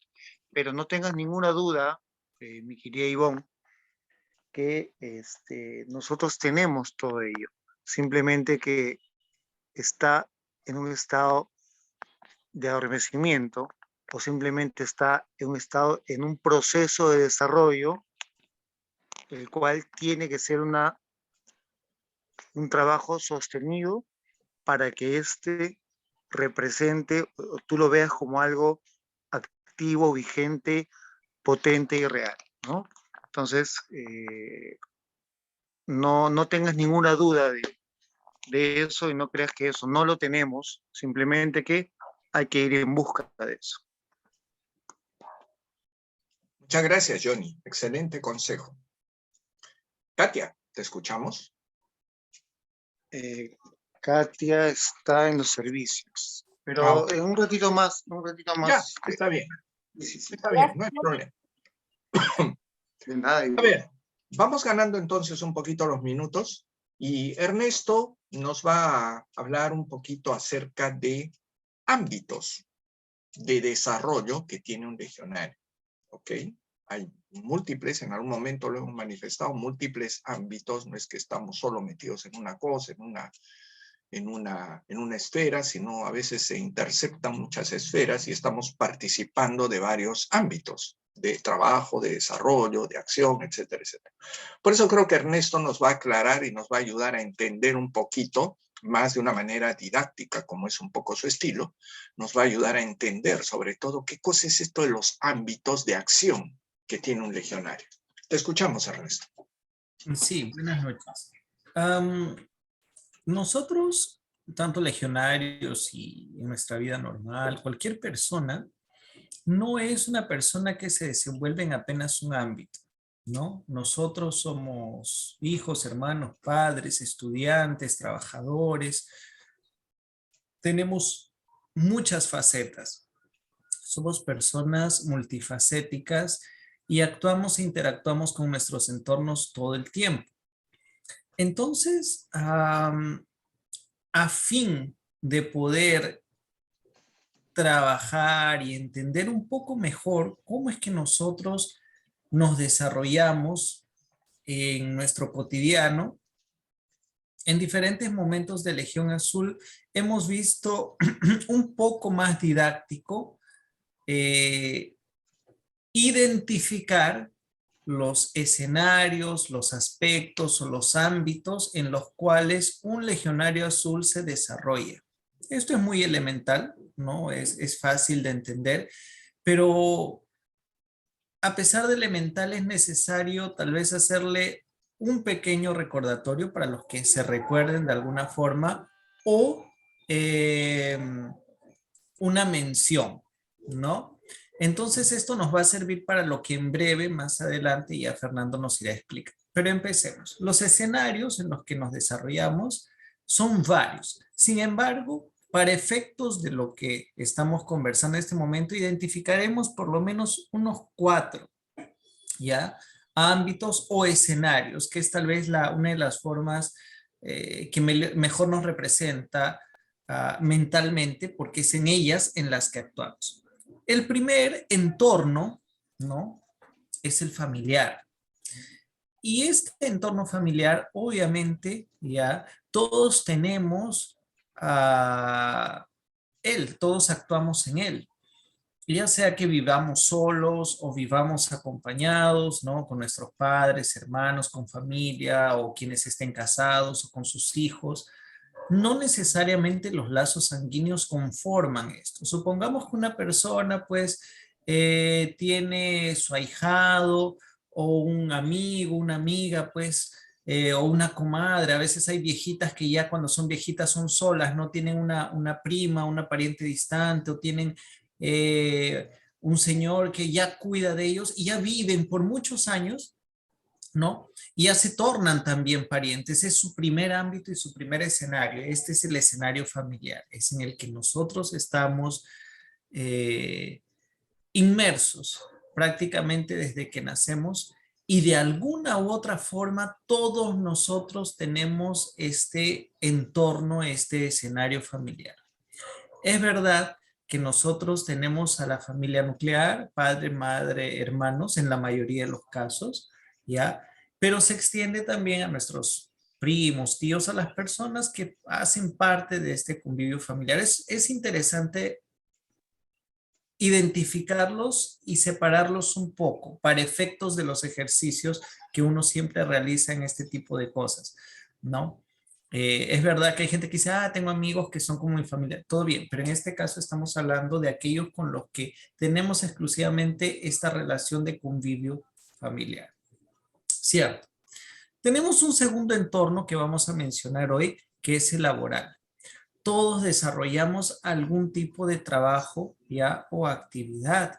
Pero no tengas ninguna duda, mi querida Ivonne, que nosotros tenemos todo ello. Simplemente que está en un estado de adormecimiento o simplemente está en un estado, en un proceso de desarrollo el cual tiene que ser un trabajo sostenido para que éste represente, o tú lo veas como algo activo, vigente, potente y real, ¿no? Entonces, no tengas ninguna duda de eso y no creas que eso no lo tenemos, simplemente que hay que ir en busca de eso. Muchas gracias, Johnny. Excelente consejo. Katia, ¿te escuchamos? Katia está en los servicios, pero Ok. en un ratito más. Ya, está bien. Sí. Está bien, no hay problema. De nada. A ver, vamos ganando entonces un poquito los minutos y Ernesto nos va a hablar un poquito acerca de ámbitos de desarrollo que tiene un legionario. ¿Ok? Hay múltiples, en algún momento lo hemos manifestado, múltiples ámbitos, no es que estamos solo metidos en una cosa, en una esfera, sino a veces se interceptan muchas esferas y estamos participando de varios ámbitos de trabajo, de desarrollo, de acción, etcétera, etcétera. Por eso creo que Ernesto nos va a aclarar y nos va a ayudar a entender un poquito, más de una manera didáctica, como es un poco su estilo, nos va a ayudar a entender sobre todo qué cosa es esto de los ámbitos de acción que tiene un legionario. Te escuchamos, Ernesto. Sí, buenas noches. Nosotros, tanto legionarios y en nuestra vida normal, cualquier persona, no es una persona que se desenvuelve en apenas un ámbito, ¿no? Nosotros somos hijos, hermanos, padres, estudiantes, trabajadores. Tenemos muchas facetas. Somos personas multifacéticas y actuamos e interactuamos con nuestros entornos todo el tiempo. Entonces, a fin de poder trabajar y entender un poco mejor cómo es que nosotros nos desarrollamos en nuestro cotidiano, en diferentes momentos de Legión Azul hemos visto un poco más didáctico identificar los escenarios, los aspectos o los ámbitos en los cuales un legionario azul se desarrolla. Esto es muy elemental, ¿no? Es fácil de entender, pero a pesar de elemental es necesario tal vez hacerle un pequeño recordatorio para los que se recuerden de alguna forma o una mención, ¿no? Entonces esto nos va a servir para lo que en breve, más adelante, ya Fernando nos irá a explicar. Pero empecemos. Los escenarios en los que nos desarrollamos son varios. Sin embargo, para efectos de lo que estamos conversando en este momento, identificaremos por lo menos unos 4, ¿ya? Ámbitos o escenarios, que es tal vez una de las formas que mejor nos representa mentalmente, porque es en ellas en las que actuamos. El primer entorno, ¿no? Es el familiar. Y este entorno familiar, obviamente, ya todos tenemos él, todos actuamos en él. Ya sea que vivamos solos o vivamos acompañados, ¿no? Con nuestros padres, hermanos, con familia o quienes estén casados o con sus hijos. No necesariamente los lazos sanguíneos conforman esto. Supongamos que una persona pues tiene su ahijado o un amigo, una amiga pues o una comadre. A veces hay viejitas que ya cuando son viejitas son solas, no tienen una prima, una pariente distante o tienen un señor que ya cuida de ellos y ya viven por muchos años, ¿no? Y ya se tornan también parientes. Es su primer ámbito y su primer escenario. Este es el escenario familiar. Es en el que nosotros estamos inmersos prácticamente desde que nacemos y de alguna u otra forma todos nosotros tenemos este entorno, este escenario familiar. Es verdad que nosotros tenemos a la familia nuclear, padre, madre, hermanos, en la mayoría de los casos, ¿ya? Pero se extiende también a nuestros primos, tíos, a las personas que hacen parte de este convivio familiar. Es interesante identificarlos y separarlos un poco para efectos de los ejercicios que uno siempre realiza en este tipo de cosas, ¿no? Es verdad que hay gente que dice, tengo amigos que son como mi familia, todo bien, pero en este caso estamos hablando de aquellos con los que tenemos exclusivamente esta relación de convivio familiar. Cierto. Tenemos un segundo entorno que vamos a mencionar hoy, que es el laboral. Todos desarrollamos algún tipo de trabajo ya o actividad.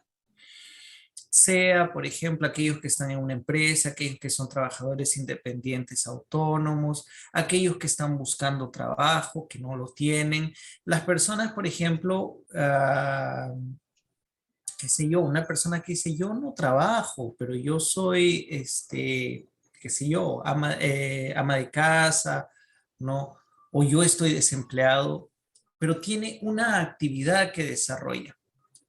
Sea, por ejemplo, aquellos que están en una empresa, aquellos que son trabajadores independientes autónomos, aquellos que están buscando trabajo, que no lo tienen. Las personas, por ejemplo, qué sé yo, una persona que dice, yo no trabajo, pero yo soy, qué sé yo, ama de casa, ¿no? O yo estoy desempleado, pero tiene una actividad que desarrolla.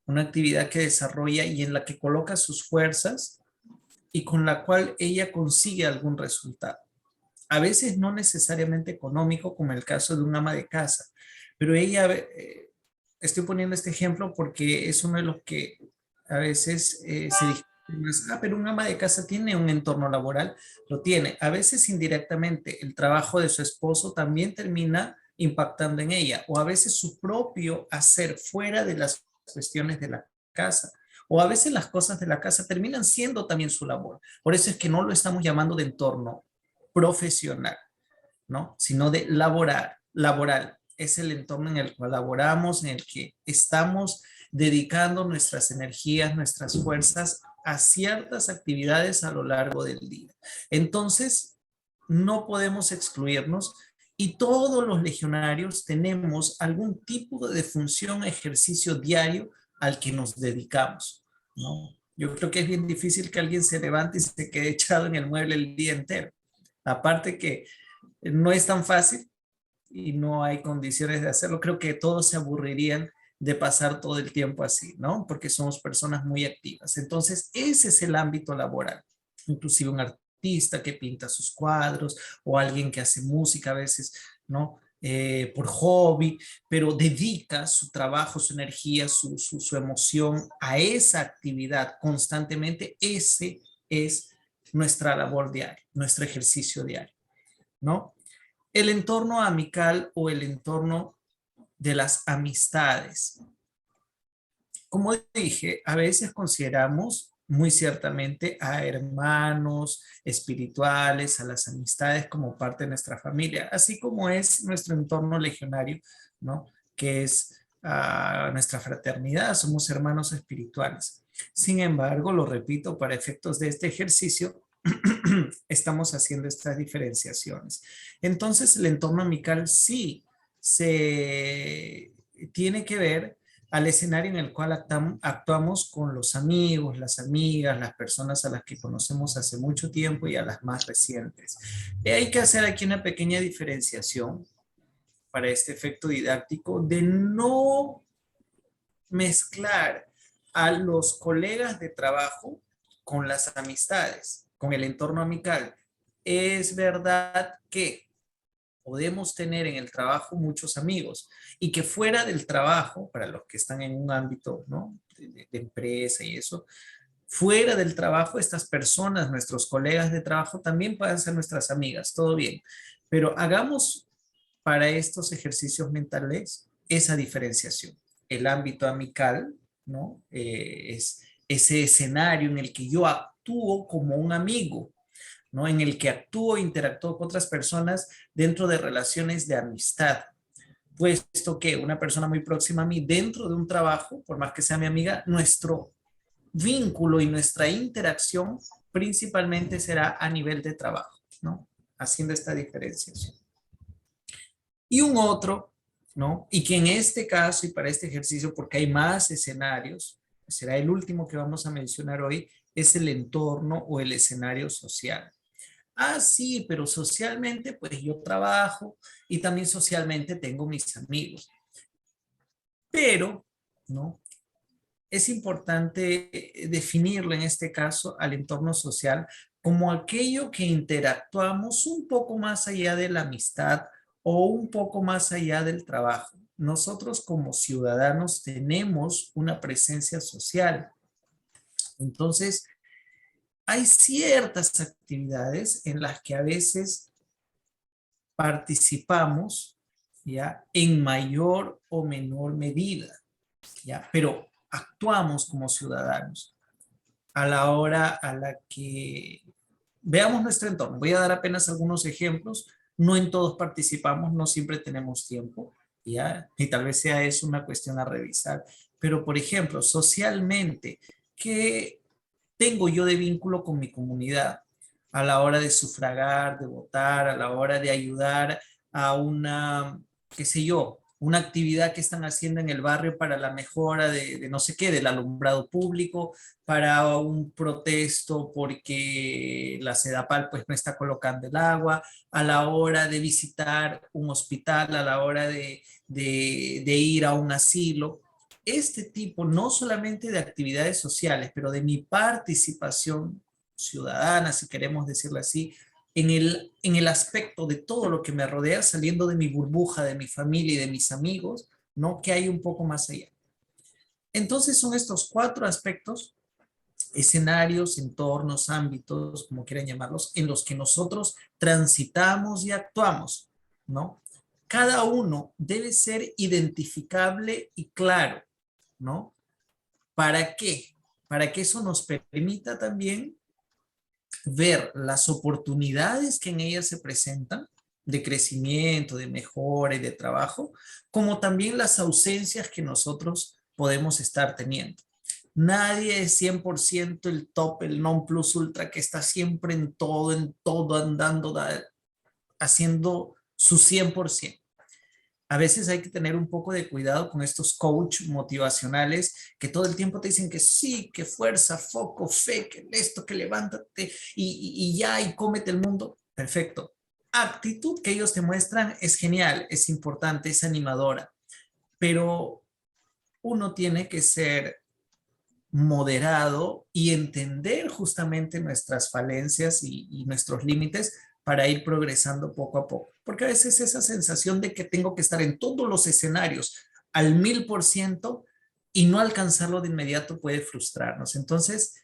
Una actividad que desarrolla y en la que coloca sus fuerzas y con la cual ella consigue algún resultado. A veces no necesariamente económico, como el caso de un ama de casa, pero ella, estoy poniendo este ejemplo porque es uno de los que a veces se dice, pero un ama de casa tiene un entorno laboral, lo tiene. A veces indirectamente el trabajo de su esposo también termina impactando en ella, o a veces su propio hacer fuera de las cuestiones de la casa, o a veces las cosas de la casa terminan siendo también su labor. Por eso es que no lo estamos llamando de entorno profesional, ¿no? Sino de laboral. Es el entorno en el cual laboramos, en el que estamos dedicando nuestras energías, nuestras fuerzas a ciertas actividades a lo largo del día. Entonces, no podemos excluirnos. Y todos los legionarios tenemos algún tipo de función, ejercicio diario al que nos dedicamos, ¿no? Yo creo que es bien difícil que alguien se levante y se quede echado en el mueble el día entero. Aparte que no es tan fácil y no hay condiciones de hacerlo. Creo que todos se aburrirían de pasar todo el tiempo así, ¿no? Porque somos personas muy activas. Entonces, ese es el ámbito laboral. Inclusive un artista que pinta sus cuadros o alguien que hace música a veces, ¿no? Por hobby, pero dedica su trabajo, su energía, su emoción a esa actividad constantemente. Ese es nuestra labor diaria, nuestro ejercicio diario, ¿no? El entorno amical o el entorno de las amistades. Como dije, a veces consideramos muy ciertamente a hermanos espirituales, a las amistades como parte de nuestra familia, así como es nuestro entorno legionario, ¿no? Que es nuestra fraternidad, somos hermanos espirituales. Sin embargo, lo repito, para efectos de este ejercicio, estamos haciendo estas diferenciaciones. Entonces, el entorno amical sí se tiene que ver al escenario en el cual actuamos con los amigos, las amigas, las personas a las que conocemos hace mucho tiempo y a las más recientes. Y hay que hacer aquí una pequeña diferenciación para este efecto didáctico de no mezclar a los colegas de trabajo con las amistades, con el entorno amical. Es verdad que podemos tener en el trabajo muchos amigos y que fuera del trabajo, para los que están en un ámbito, ¿no? de empresa y eso, fuera del trabajo, estas personas, nuestros colegas de trabajo, también pueden ser nuestras amigas, todo bien. Pero hagamos para estos ejercicios mentales esa diferenciación. El ámbito amical, ¿no? Es ese escenario en el que yo actúo como un amigo, ¿no? En el que actúo e interactúo con otras personas dentro de relaciones de amistad. Puesto que una persona muy próxima a mí dentro de un trabajo, por más que sea mi amiga, nuestro vínculo y nuestra interacción principalmente será a nivel de trabajo, ¿no? Haciendo esta diferenciación. Y un otro, ¿no? Y que en este caso y para este ejercicio, porque hay más escenarios, será el último que vamos a mencionar hoy, es el entorno o el escenario social. Sí, pero socialmente, pues yo trabajo y también socialmente tengo mis amigos. Pero, ¿no? Es importante definirlo en este caso al entorno social como aquello que interactuamos un poco más allá de la amistad o un poco más allá del trabajo. Nosotros como ciudadanos tenemos una presencia social. Entonces, hay ciertas actividades en las que a veces participamos, ¿ya? En mayor o menor medida, ¿ya? Pero actuamos como ciudadanos a la hora a la que veamos nuestro entorno. Voy a dar apenas algunos ejemplos. No en todos participamos, no siempre tenemos tiempo, ¿ya? Y tal vez sea eso una cuestión a revisar. Pero, por ejemplo, socialmente, ¿qué tengo yo de vínculo con mi comunidad a la hora de sufragar, de votar, a la hora de ayudar a una, qué sé yo, una actividad que están haciendo en el barrio para la mejora de no sé qué, del alumbrado público, para un protesto porque la Sedapal pues no está colocando el agua, a la hora de visitar un hospital, a la hora de ir a un asilo? Este tipo no solamente de actividades sociales, pero de mi participación ciudadana, si queremos decirlo así, en el aspecto de todo lo que me rodea, saliendo de mi burbuja, de mi familia y de mis amigos, ¿no? Que hay un poco más allá. Entonces son estos 4 aspectos, escenarios, entornos, ámbitos, como quieran llamarlos, en los que nosotros transitamos y actuamos, ¿no? Cada uno debe ser identificable y claro, ¿no? ¿Para qué? Para que eso nos permita también ver las oportunidades que en ellas se presentan de crecimiento, de mejora y de trabajo, como también las ausencias que nosotros podemos estar teniendo. Nadie es 100% el top, el non plus ultra, que está siempre en todo, andando, haciendo su 100%. A veces hay que tener un poco de cuidado con estos coach motivacionales que todo el tiempo te dicen que sí, que fuerza, foco, fe, que esto, que levántate y ya, y cómete el mundo. Perfecto. Actitud que ellos te muestran es genial, es importante, es animadora, pero uno tiene que ser moderado y entender justamente nuestras falencias y nuestros límites para ir progresando poco a poco. Porque a veces esa sensación de que tengo que estar en todos los escenarios al 1000% y no alcanzarlo de inmediato puede frustrarnos. Entonces,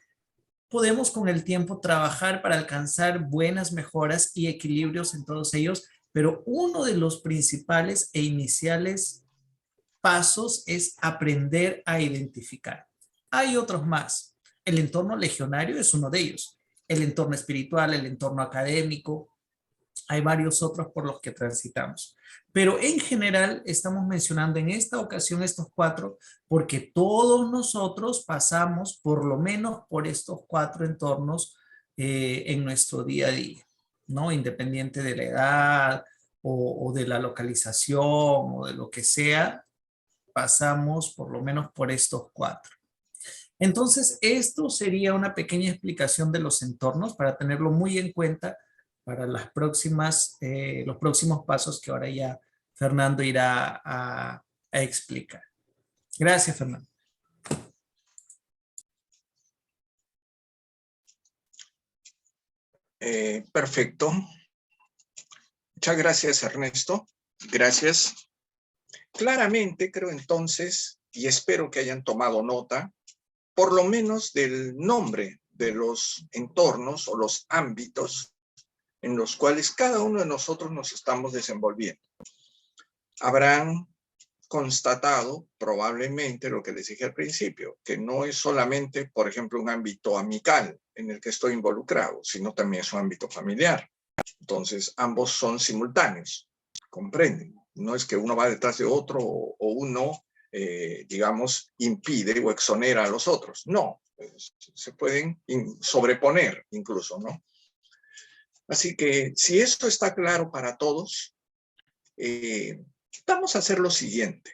podemos con el tiempo trabajar para alcanzar buenas mejoras y equilibrios en todos ellos, pero uno de los principales e iniciales pasos es aprender a identificar. Hay otros más. El entorno legionario es uno de ellos. El entorno espiritual, el entorno académico, hay varios otros por los que transitamos. Pero en general estamos mencionando en esta ocasión estos 4 porque todos nosotros pasamos por lo menos por estos 4 entornos en nuestro día a día, ¿no? Independiente de la edad o de la localización o de lo que sea, pasamos por lo menos por estos 4. Entonces, esto sería una pequeña explicación de los entornos para tenerlo muy en cuenta para las los próximos pasos que ahora ya Fernando irá a explicar. Gracias, Fernando. Perfecto. Muchas gracias, Ernesto. Gracias. Claramente creo entonces, y espero que hayan tomado nota, por lo menos del nombre de los entornos o los ámbitos en los cuales cada uno de nosotros nos estamos desenvolviendo. Habrán constatado probablemente lo que les dije al principio, que no es solamente, por ejemplo, un ámbito amical en el que estoy involucrado, sino también es un ámbito familiar. Entonces, ambos son simultáneos, comprenden. No es que uno va detrás de otro o uno, digamos, impide o exonera a los otros. No, se pueden sobreponer incluso, ¿no? Así que si esto está claro para todos, vamos a hacer lo siguiente.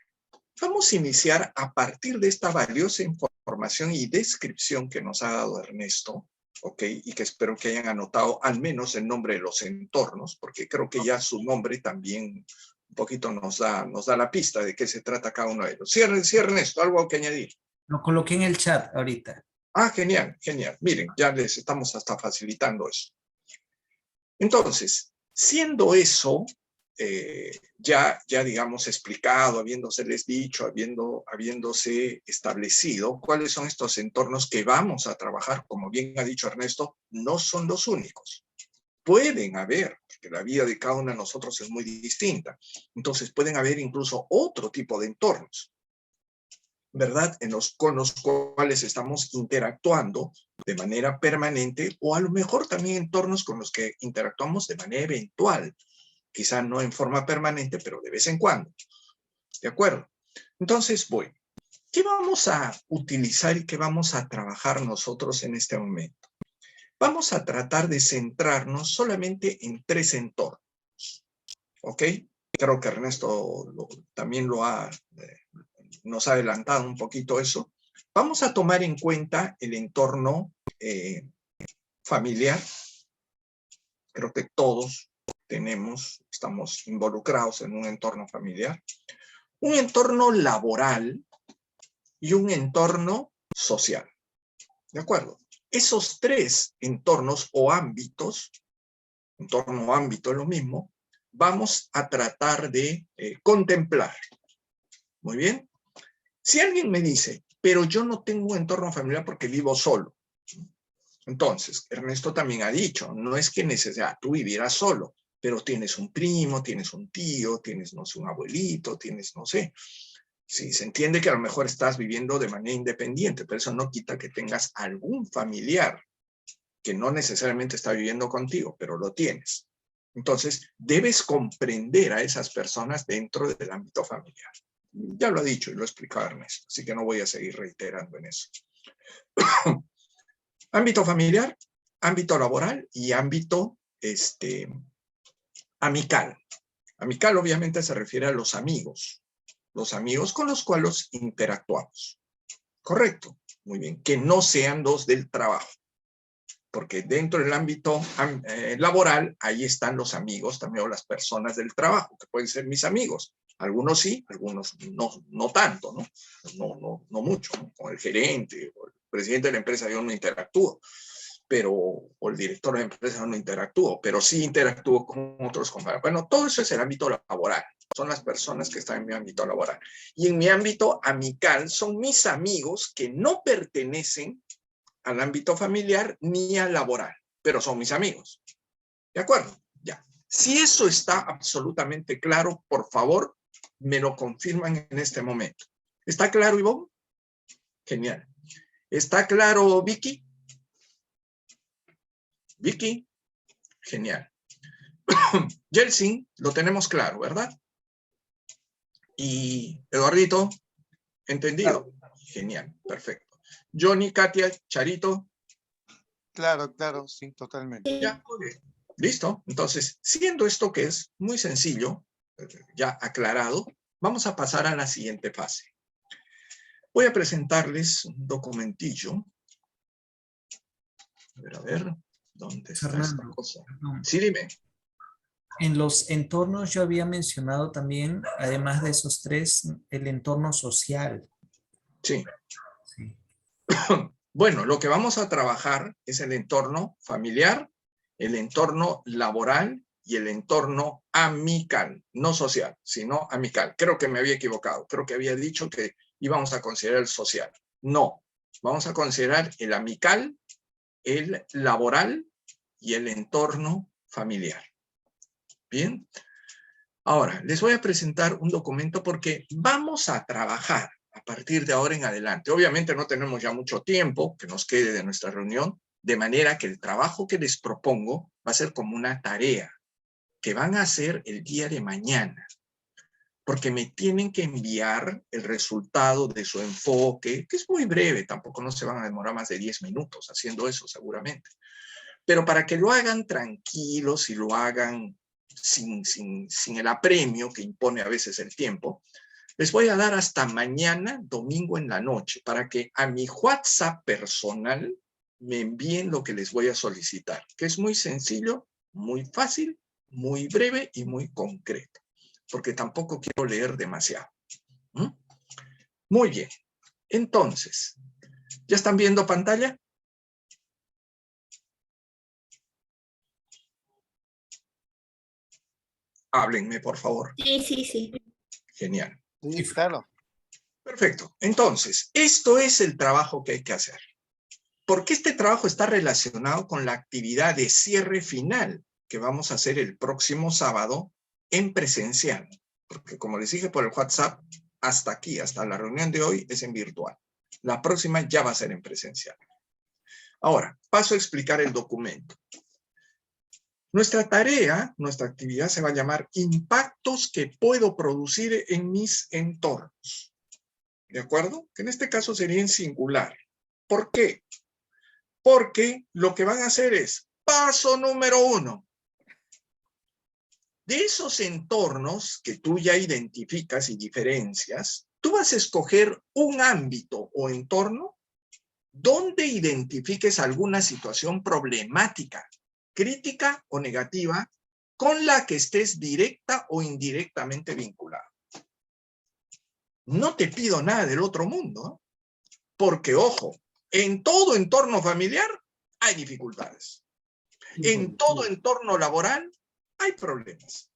Vamos a iniciar a partir de esta valiosa información y descripción que nos ha dado Ernesto, ¿ok? Y que espero que hayan anotado al menos el nombre de los entornos, porque creo que ya su nombre también un poquito nos da la pista de qué se trata cada uno de ellos. Sí, Ernesto, ¿algo que añadir? Lo coloqué en el chat ahorita. Ah, genial, genial. Miren, ya les estamos hasta facilitando eso. Entonces, siendo eso, ya digamos explicado, habiéndoseles dicho, habiéndose establecido cuáles son estos entornos que vamos a trabajar, como bien ha dicho Ernesto, no son los únicos. Pueden haber, porque la vida de cada uno de nosotros es muy distinta. Entonces pueden haber incluso otro tipo de entornos, ¿verdad? Con los cuales estamos interactuando de manera permanente, o a lo mejor también entornos con los que interactuamos de manera eventual, quizá no en forma permanente, pero de vez en cuando. ¿De acuerdo? Entonces, bueno, ¿qué vamos a utilizar y qué vamos a trabajar nosotros en este momento? Vamos a tratar de centrarnos solamente en 3 entornos. ¿Ok? Creo que Ernesto también nos ha adelantado un poquito eso. Vamos a tomar en cuenta el entorno familiar. Creo que todos estamos involucrados en un entorno familiar. Un entorno laboral y un entorno social. ¿De acuerdo? Esos 3 entornos o ámbitos, entorno o ámbito es lo mismo, vamos a tratar de contemplar. Muy bien. Si alguien me dice, pero yo no tengo un entorno familiar porque vivo solo. Entonces, Ernesto también ha dicho, no es que tú vivieras solo, pero tienes un primo, tienes un tío, tienes, no sé, un abuelito, tienes, no sé. Sí, se entiende que a lo mejor estás viviendo de manera independiente, pero eso no quita que tengas algún familiar que no necesariamente está viviendo contigo, pero lo tienes. Entonces, debes comprender a esas personas dentro del ámbito familiar. Ya lo ha dicho y lo ha explicado Ernesto, así que no voy a seguir reiterando en eso. Ámbito familiar, ámbito laboral y ámbito amical. Amical obviamente se refiere a los amigos con los cuales interactuamos. Correcto, muy bien, que no sean los del trabajo, porque dentro del ámbito laboral, ahí están los amigos también o las personas del trabajo, que pueden ser mis amigos. Algunos sí, algunos no tanto, ¿no? No mucho, ¿no? Con el gerente o el presidente de la empresa yo no interactúo, o el director de la empresa no interactúo, pero sí interactúo con otros compañeros. Bueno, todo eso es el ámbito laboral. Son las personas que están en mi ámbito laboral. Y en mi ámbito amical son mis amigos que no pertenecen al ámbito familiar ni al laboral, pero son mis amigos. ¿De acuerdo? Ya. Si eso está absolutamente claro, por favor, me lo confirman en este momento. ¿Está claro, Ivonne? Genial. ¿Está claro, Vicky? Vicky, genial. Yeltsin, lo tenemos claro, ¿verdad? Y Eduardito, ¿entendido? Claro. Genial, perfecto. Johnny, Katia, Charito. Claro, sí, totalmente. Ya, okay. Listo. Entonces, siendo esto que es muy sencillo, ya aclarado, vamos a pasar a la siguiente fase. Voy a presentarles un documentillo. A ver, ¿dónde está Fernando, esta cosa? perdón. Sí, dime. En los entornos yo había mencionado también, además de esos 3, el entorno social. Sí. Sí. Bueno, lo que vamos a trabajar es el entorno familiar, el entorno laboral y el entorno amical, no social, sino amical. Creo que me había equivocado. Creo que había dicho que íbamos a considerar el social. No, vamos a considerar el amical, el laboral y el entorno familiar. Bien. Ahora, les voy a presentar un documento porque vamos a trabajar a partir de ahora en adelante. Obviamente no tenemos ya mucho tiempo que nos quede de nuestra reunión, de manera que el trabajo que les propongo va a ser como una tarea que van a hacer el día de mañana, porque me tienen que enviar el resultado de su enfoque, que es muy breve, tampoco no se van a demorar más de 10 minutos haciendo eso seguramente, pero para que lo hagan tranquilos y lo hagan sin el apremio que impone a veces el tiempo, les voy a dar hasta mañana, domingo en la noche, para que a mi WhatsApp personal me envíen lo que les voy a solicitar, que es muy sencillo, muy fácil, muy breve y muy concreto, porque tampoco quiero leer demasiado. ¿Mm? Muy bien. Entonces, ¿ya están viendo pantalla? Háblenme, por favor. Sí, sí, sí. Genial. Sí, claro. Perfecto. Entonces, esto es el trabajo que hay que hacer. Porque este trabajo está relacionado con la actividad de cierre final que vamos a hacer el próximo sábado en presencial. Porque como les dije por el WhatsApp, hasta aquí, hasta la reunión de hoy, es en virtual. La próxima ya va a ser en presencial. Ahora, paso a explicar el documento. Nuestra tarea, nuestra actividad se va a llamar impactos que puedo producir en mis entornos. ¿De acuerdo? Que en este caso sería en singular. ¿Por qué? Porque lo que van a hacer es, paso número 1. De esos entornos que tú ya identificas y diferencias, tú vas a escoger un ámbito o entorno donde identifiques alguna situación problemática, crítica o negativa, con la que estés directa o indirectamente vinculado. No te pido nada del otro mundo, porque, ojo, en todo entorno familiar hay dificultades. En todo entorno laboral hay problemas.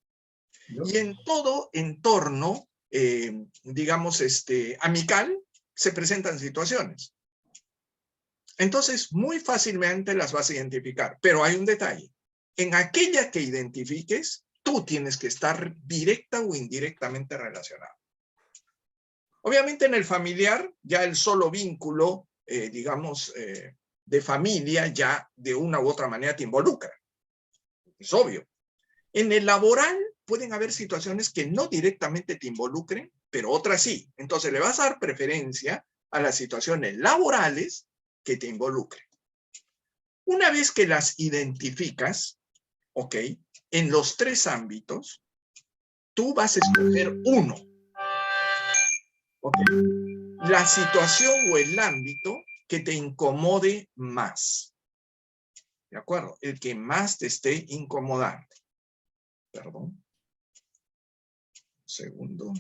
Y en todo entorno, digamos, amical, se presentan situaciones. Entonces, muy fácilmente las vas a identificar. Pero hay un detalle. En aquella que identifiques, tú tienes que estar directa o indirectamente relacionado. Obviamente en el familiar, ya el solo vínculo, digamos, de familia, ya de una u otra manera te involucra. Es obvio. En el laboral pueden haber situaciones que no directamente te involucren, pero otras sí. Entonces le vas a dar preferencia a las situaciones laborales que te involucren. Una vez que las identificas, ¿ok? En los 3 ámbitos, tú vas a escoger uno. ¿Ok? La situación o el ámbito que te incomode más. ¿De acuerdo? El que más te esté incomodando. Perdón. Un segundo.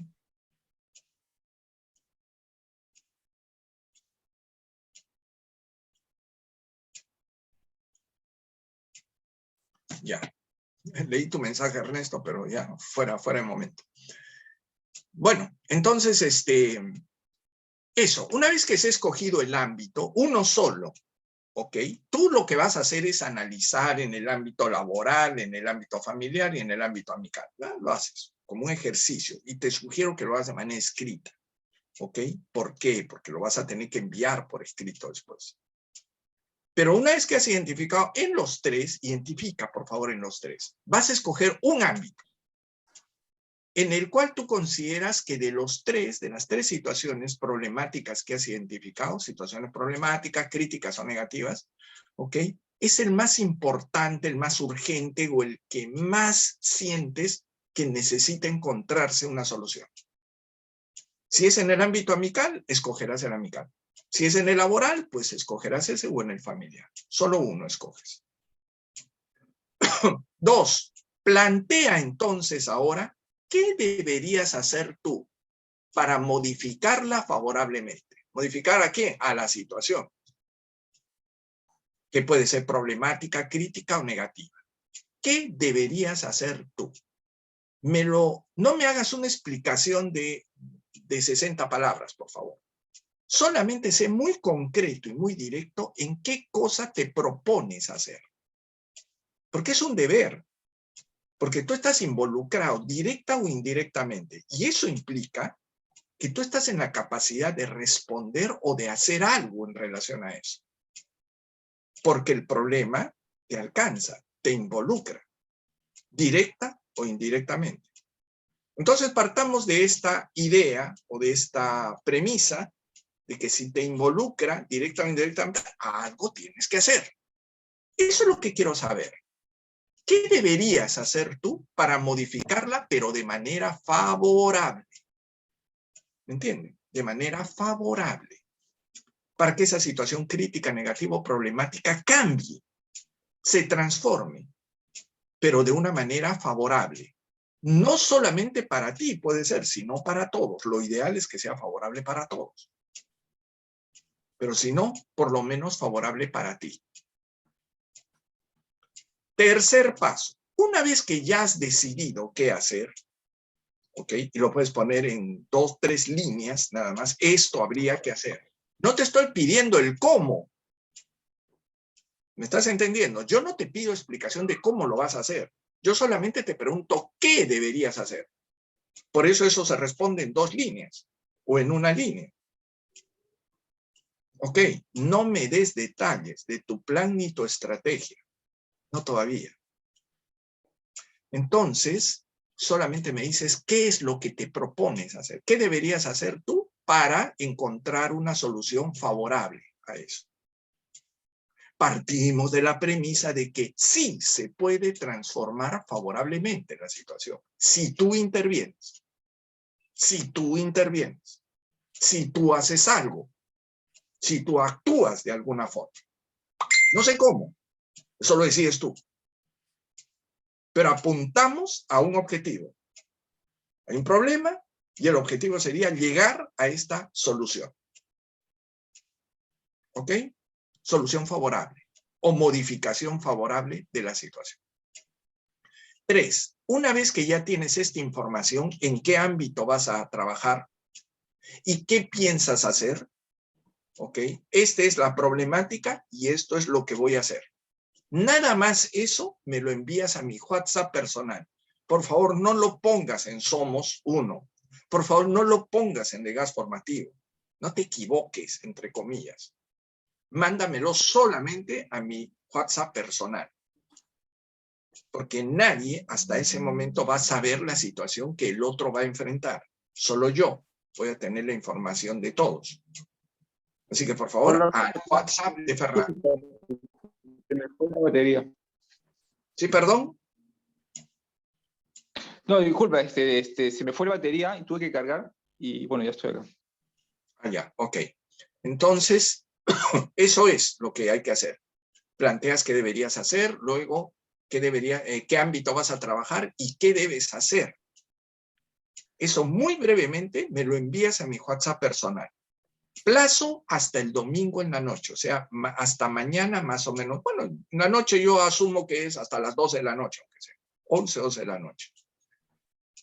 Ya. Leí tu mensaje, Ernesto, pero ya, fuera de momento. Bueno, entonces, eso. Una vez que se ha escogido el ámbito, uno solo, ¿ok? Tú lo que vas a hacer es analizar en el ámbito laboral, en el ámbito familiar y en el ámbito amical. ¿No? Lo haces como un ejercicio y te sugiero que lo hagas de manera escrita, ¿ok? ¿Por qué? Porque lo vas a tener que enviar por escrito después. Pero una vez que has identificado en los 3, identifica por favor en los 3, vas a escoger un ámbito en el cual tú consideras que de los 3, de las 3 situaciones problemáticas que has identificado, situaciones problemáticas, críticas o negativas, ¿ok? Es el más importante, el más urgente o el que más sientes que necesita encontrarse una solución. Si es en el ámbito amical, escogerás el amical. Si es en el laboral, pues escogerás ese o en el familiar. Solo uno escoges. 2, plantea entonces ahora qué deberías hacer tú para modificarla favorablemente. ¿Modificar a qué? A la situación. Que puede ser problemática, crítica o negativa. ¿Qué deberías hacer tú? No me hagas una explicación de 60 palabras, por favor. Solamente sé muy concreto y muy directo en qué cosa te propones hacer. Porque es un deber. Porque tú estás involucrado directa o indirectamente. Y eso implica que tú estás en la capacidad de responder o de hacer algo en relación a eso. Porque el problema te alcanza, te involucra, directa o indirectamente. Entonces partamos de esta idea o de esta premisa de que si te involucra directa o indirectamente, algo tienes que hacer. Eso es lo que quiero saber. ¿Qué deberías hacer tú para modificarla, pero de manera favorable? ¿Me entienden? De manera favorable. Para que esa situación crítica, negativa o problemática cambie, se transforme, pero de una manera favorable. No solamente para ti puede ser, sino para todos. Lo ideal es que sea favorable para todos. Pero si no, por lo menos favorable para ti. Tercer paso. Una vez que ya has decidido qué hacer, ¿ok? Y lo puedes poner en 2, 3 líneas, nada más. Esto habría que hacer. No te estoy pidiendo el cómo. ¿Me estás entendiendo? Yo no te pido explicación de cómo lo vas a hacer. Yo solamente te pregunto qué deberías hacer. Por eso se responde en 2 líneas o en 1 línea. Ok, no me des detalles de tu plan ni tu estrategia. No todavía. Entonces, solamente me dices qué es lo que te propones hacer. ¿Qué deberías hacer tú para encontrar una solución favorable a eso? Partimos de la premisa de que sí se puede transformar favorablemente la situación. Si tú intervienes. Si tú intervienes. Si tú haces algo. Si tú actúas de alguna forma. No sé cómo. Eso lo decides tú. Pero apuntamos a un objetivo. Hay un problema y el objetivo sería llegar a esta solución. ¿Ok? Solución favorable o modificación favorable de la situación. 3. Una vez que ya tienes esta información, ¿en qué ámbito vas a trabajar? ¿Y qué piensas hacer? ¿Ok? Esta es la problemática y esto es lo que voy a hacer. Nada más eso me lo envías a mi WhatsApp personal. Por favor, no lo pongas en Somos Uno. Por favor, no lo pongas en Legaz Formativo. No te equivoques, entre comillas. Mándamelo solamente a mi WhatsApp personal. Porque nadie hasta ese momento va a saber la situación que el otro va a enfrentar. Solo yo voy a tener la información de todos. Así que, por favor, al WhatsApp de Fernando. Se me fue la batería. ¿Sí, perdón? No, disculpa, se me fue la batería y tuve que cargar y bueno, ya estoy acá. Ah, ya, ok. Entonces, eso es lo que hay que hacer. Planteas qué deberías hacer, luego qué ámbito vas a trabajar y qué debes hacer. Eso muy brevemente me lo envías a mi WhatsApp personal. Plazo hasta el domingo en la noche, o sea, hasta mañana más o menos. Bueno, en la noche yo asumo que es hasta las 12 de la noche, aunque sea 11, 12 de la noche.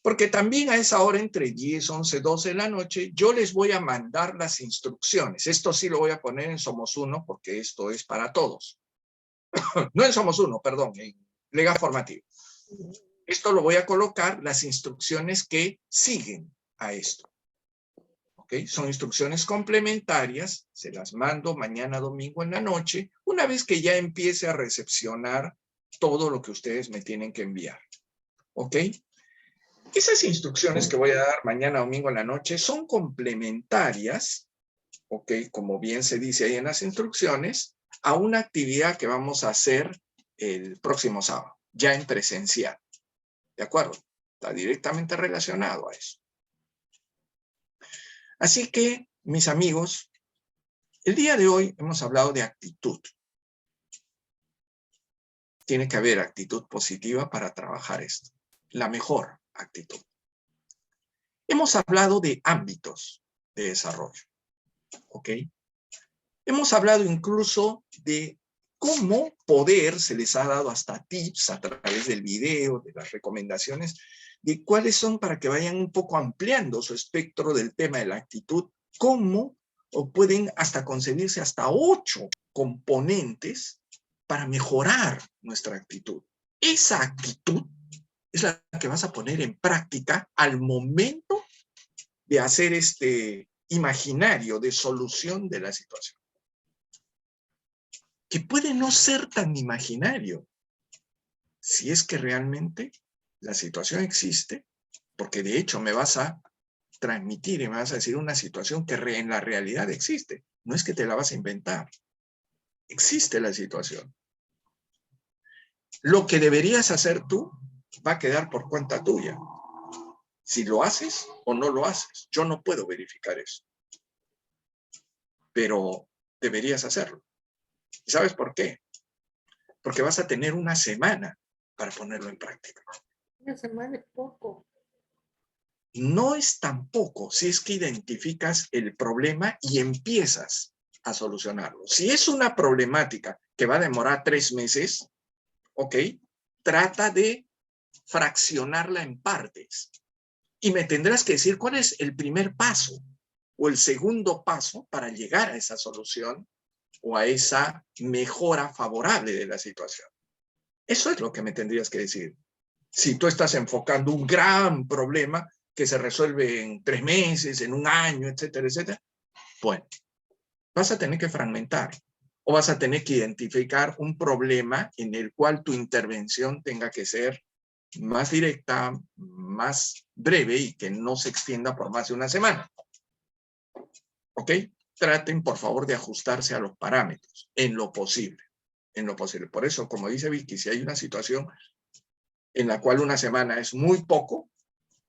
Porque también a esa hora, entre 10, 11, 12 de la noche, yo les voy a mandar las instrucciones. Esto sí lo voy a poner en Somos Uno, porque esto es para todos. No en Somos Uno, perdón, en Legaz Formativo. Esto lo voy a colocar, las instrucciones que siguen a esto. ¿Okay? Son instrucciones complementarias, se las mando mañana domingo en la noche, una vez que ya empiece a recepcionar todo lo que ustedes me tienen que enviar. ¿Ok? Esas instrucciones que voy a dar mañana domingo en la noche son complementarias, ¿ok? Como bien se dice ahí en las instrucciones, a una actividad que vamos a hacer el próximo sábado, ya en presencial. ¿De acuerdo? Está directamente relacionado a eso. Así que, mis amigos, el día de hoy hemos hablado de actitud. Tiene que haber actitud positiva para trabajar esto. La mejor actitud. Hemos hablado de ámbitos de desarrollo. ¿Ok? Hemos hablado incluso de cómo poder, se les ha dado hasta tips a través del video, de las recomendaciones, de cuáles son para que vayan un poco ampliando su espectro del tema de la actitud, cómo o pueden hasta concebirse hasta 8 componentes para mejorar nuestra actitud. Esa actitud es la que vas a poner en práctica al momento de hacer este imaginario de solución de la situación. Que puede no ser tan imaginario, si es que realmente la situación existe, porque de hecho me vas a transmitir y me vas a decir una situación que en la realidad existe. No es que te la vas a inventar. Existe la situación. Lo que deberías hacer tú va a quedar por cuenta tuya. Si lo haces o no lo haces. Yo no puedo verificar eso. Pero deberías hacerlo. ¿Y sabes por qué? Porque vas a tener una semana para ponerlo en práctica. Una semana es poco. No es tan poco si es que identificas el problema y empiezas a solucionarlo. Si es una problemática que va a demorar 3 meses, ok, trata de fraccionarla en partes. Y me tendrás que decir cuál es el primer paso o el segundo paso para llegar a esa solución o a esa mejora favorable de la situación. Eso es lo que me tendrías que decir. Si tú estás enfocando un gran problema que se resuelve en 3 meses, en 1 año, etcétera, etcétera, bueno, vas a tener que fragmentar o vas a tener que identificar un problema en el cual tu intervención tenga que ser más directa, más breve y que no se extienda por más de 1 semana. ¿Ok? Traten, por favor, de ajustarse a los parámetros en lo posible. En lo posible. Por eso, como dice Vicky, si hay una situación en la cual 1 semana es muy poco,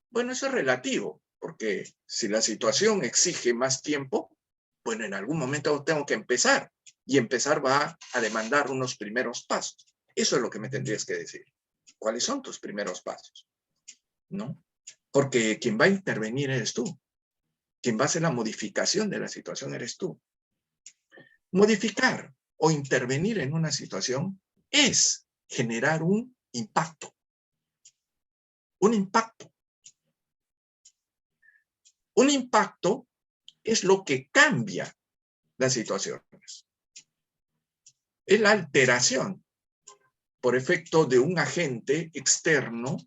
bueno, eso es relativo, porque si la situación exige más tiempo, bueno, en algún momento tengo que empezar, y empezar va a demandar unos primeros pasos. Eso es lo que me tendrías que decir. ¿Cuáles son tus primeros pasos? ¿No? Porque quien va a intervenir eres tú. Quien va a hacer la modificación de la situación eres tú. Modificar o intervenir en una situación es generar un impacto. Un impacto. Un impacto es lo que cambia las situaciones. Es la alteración por efecto de un agente externo,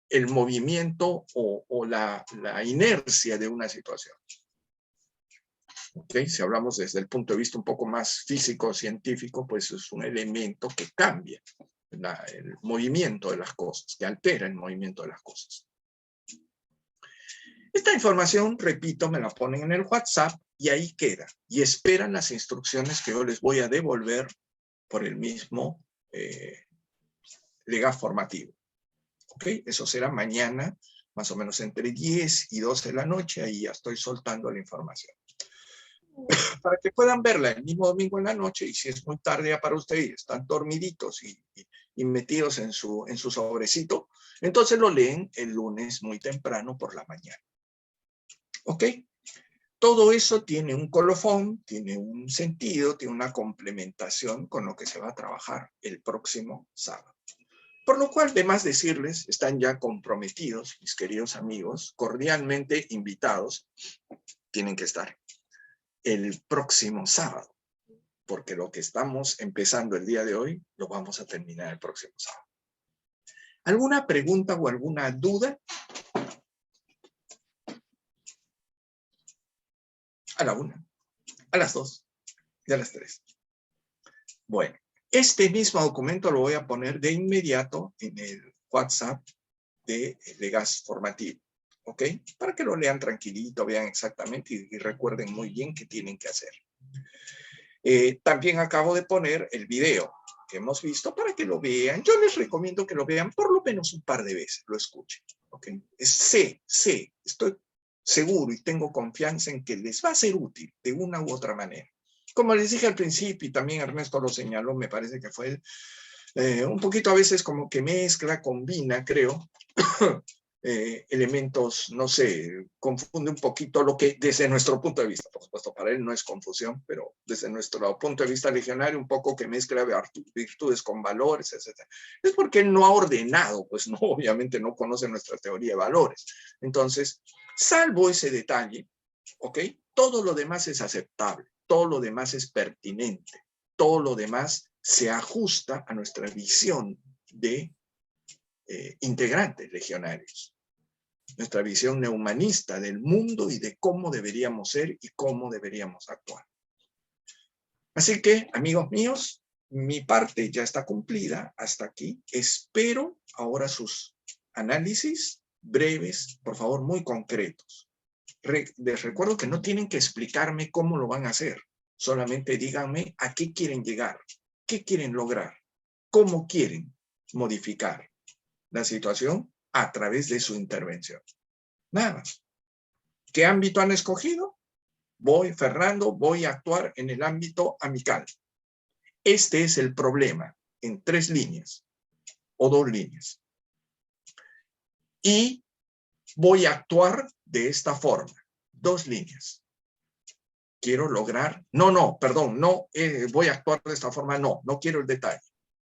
el movimiento o la inercia de una situación. ¿Okay? Si hablamos desde el punto de vista un poco más físico, científico, pues es un elemento que cambia el movimiento de las cosas, que altera el movimiento de las cosas. Esta información, repito, me la ponen en el WhatsApp y ahí queda. Y esperan las instrucciones que yo les voy a devolver por el mismo legado formativo. ¿Ok? Eso será mañana, más o menos entre 10 y 12 de la noche. Ahí ya estoy soltando la información. Para que puedan verla el mismo domingo en la noche, y si es muy tarde ya para ustedes, están dormiditos y metidos en su sobrecito, entonces lo leen el lunes muy temprano por la mañana. ¿Ok? Todo eso tiene un colofón, tiene un sentido, tiene una complementación con lo que se va a trabajar el próximo sábado. Por lo cual, de más decirles, están ya comprometidos, mis queridos amigos, cordialmente invitados, tienen que estar el próximo sábado, porque lo que estamos empezando el día de hoy, lo vamos a terminar el próximo sábado. ¿Alguna pregunta o alguna duda? A la 1, a las 2 y a las 3. Bueno, este mismo documento lo voy a poner de inmediato en el WhatsApp de Legas Formativo, ¿ok? Para que lo lean tranquilito, vean exactamente y recuerden muy bien qué tienen que hacer. También acabo de poner el video que hemos visto para que lo vean. Yo les recomiendo que lo vean por lo menos un par de veces, lo escuchen, ¿ok? Estoy seguro y tengo confianza en que les va a ser útil de una u otra manera. Como les dije al principio, y también Ernesto lo señaló, me parece que fue un poquito a veces como que mezcla, combina, creo, elementos, no sé, confunde un poquito lo que desde nuestro punto de vista, por supuesto, para él no es confusión, pero desde nuestro punto de vista legionario, un poco que mezcla virtudes con valores, etc. Es porque él no ha ordenado, pues no, obviamente no conoce nuestra teoría de valores. Entonces, salvo ese detalle, ¿ok? Todo lo demás es aceptable, todo lo demás es pertinente, todo lo demás se ajusta a nuestra visión de integrantes legionarios, nuestra visión neohumanista del mundo y de cómo deberíamos ser y cómo deberíamos actuar. Así que, amigos míos, mi parte ya está cumplida hasta aquí. Espero ahora sus análisis breves, por favor, muy concretos. Les recuerdo que no tienen que explicarme cómo lo van a hacer, solamente díganme a qué quieren llegar, qué quieren lograr, cómo quieren modificar la situación a través de su intervención. Nada más. ¿Qué ámbito han escogido? Fernando, voy a actuar en el ámbito amical. Este es el problema en 3 líneas o 2 líneas. Y voy a actuar de esta forma. 2 líneas. Quiero lograr, no voy a actuar de esta forma, no quiero el detalle.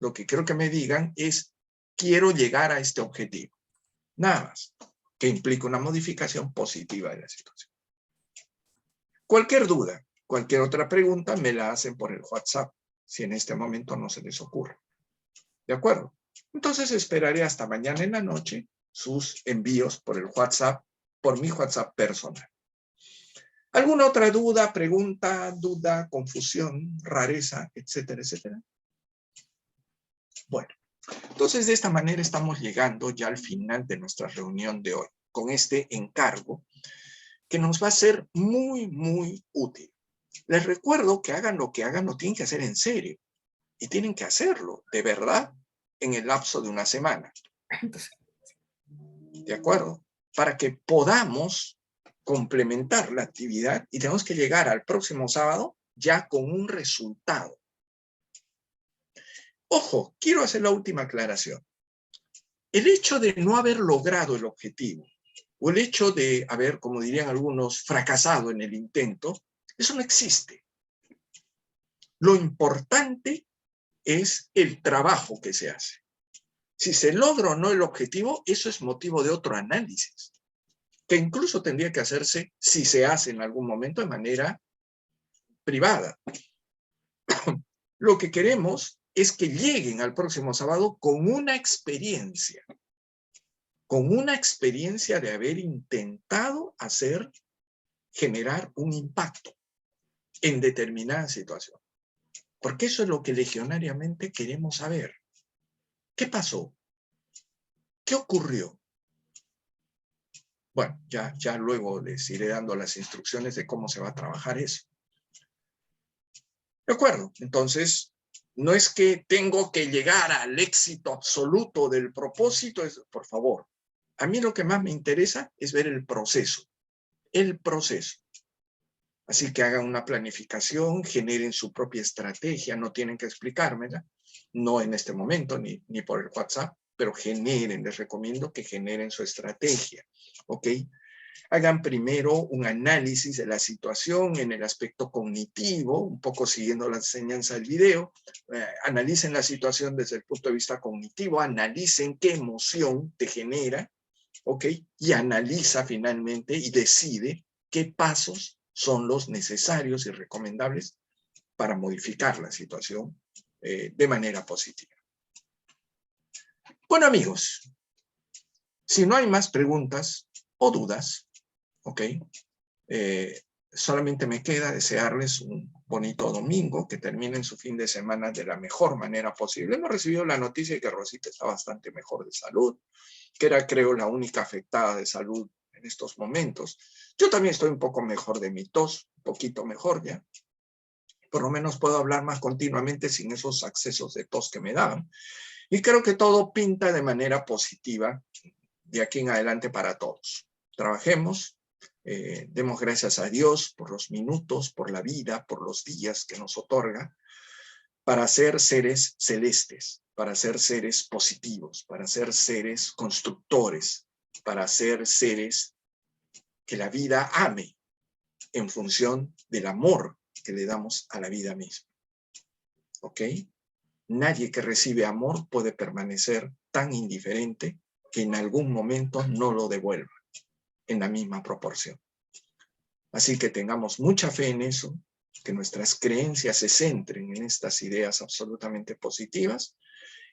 Lo que quiero que me digan es, quiero llegar a este objetivo. Nada más, que implica una modificación positiva de la situación. Cualquier duda, cualquier otra pregunta, me la hacen por el WhatsApp, si en este momento no se les ocurre. ¿De acuerdo? Entonces esperaré hasta mañana en la noche sus envíos por el WhatsApp, por mi WhatsApp personal. ¿Alguna otra duda, pregunta, duda, confusión, rareza, etcétera, etcétera? Bueno, entonces de esta manera estamos llegando ya al final de nuestra reunión de hoy, con este encargo que nos va a ser muy, muy útil. Les recuerdo que hagan lo tienen que hacer en serio. Y tienen que hacerlo, de verdad, en el lapso de una semana. ¿De acuerdo? Para que podamos complementar la actividad y tenemos que llegar al próximo sábado ya con un resultado. Ojo, quiero hacer la última aclaración. El hecho de no haber logrado el objetivo o el hecho de haber, como dirían algunos, fracasado en el intento, eso no existe. Lo importante es el trabajo que se hace. Si se logra o no el objetivo, eso es motivo de otro análisis, que incluso tendría que hacerse, si se hace en algún momento, de manera privada. Lo que queremos es que lleguen al próximo sábado con una experiencia de haber intentado generar un impacto en determinada situación. Porque eso es lo que legionariamente queremos saber. ¿Qué pasó? ¿Qué ocurrió? Bueno, ya luego les iré dando las instrucciones de cómo se va a trabajar eso. ¿De acuerdo? Entonces, no es que tengo que llegar al éxito absoluto del propósito, por favor. A mí lo que más me interesa es ver el proceso. El proceso. Así que hagan una planificación, generen su propia estrategia, no tienen que explicármela, no en este momento, ni por el WhatsApp, pero les recomiendo que generen su estrategia, ¿ok? Hagan primero un análisis de la situación en el aspecto cognitivo, un poco siguiendo la enseñanza del video, analicen la situación desde el punto de vista cognitivo, analicen qué emoción te genera, ¿ok? Y analiza finalmente y decide qué pasos son los necesarios y recomendables para modificar la situación de manera positiva. Bueno, amigos, si no hay más preguntas o dudas, ¿ok? Solamente me queda desearles un bonito domingo, que terminen su fin de semana de la mejor manera posible. Hemos recibido la noticia de que Rosita está bastante mejor de salud, que era, creo, la única afectada de salud en estos momentos. Yo también estoy un poco mejor de mi tos, un poquito mejor ya. Por lo menos puedo hablar más continuamente sin esos accesos de tos que me daban. Y creo que todo pinta de manera positiva de aquí en adelante para todos. Trabajemos, demos gracias a Dios por los minutos, por la vida, por los días que nos otorga, para ser seres celestes, para ser seres positivos, para ser seres constructores, para ser seres que la vida ame en función del amor que le damos a la vida misma. ¿Ok? Nadie que recibe amor puede permanecer tan indiferente que en algún momento no lo devuelva en la misma proporción. Así que tengamos mucha fe en eso, que nuestras creencias se centren en estas ideas absolutamente positivas.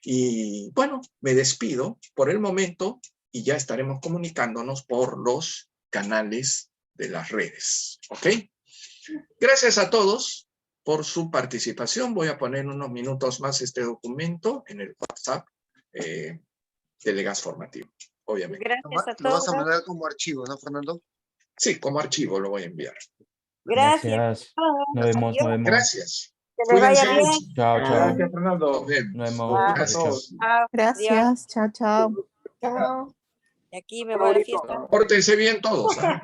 Y bueno, me despido por el momento y ya estaremos comunicándonos por los canales de las redes. ¿Ok? Gracias a todos por su participación. Voy a poner unos minutos más este documento en el WhatsApp de Legas Formativo, obviamente. Gracias a Lo vas a todos. mandar como archivo, ¿no, Fernando? Sí, como archivo lo voy a enviar. Gracias. Nos vemos, nos vemos. Gracias. Que les vaya Cuídense bien. mucho. Chao, chao. Gracias, Fernando. Nos vemos. Nos vemos. Ah, A todos. chao. Adiós. Gracias, chao, chao. Chao. Y aquí me voy a la fiesta. Pórtense bien todos. ¿Ah?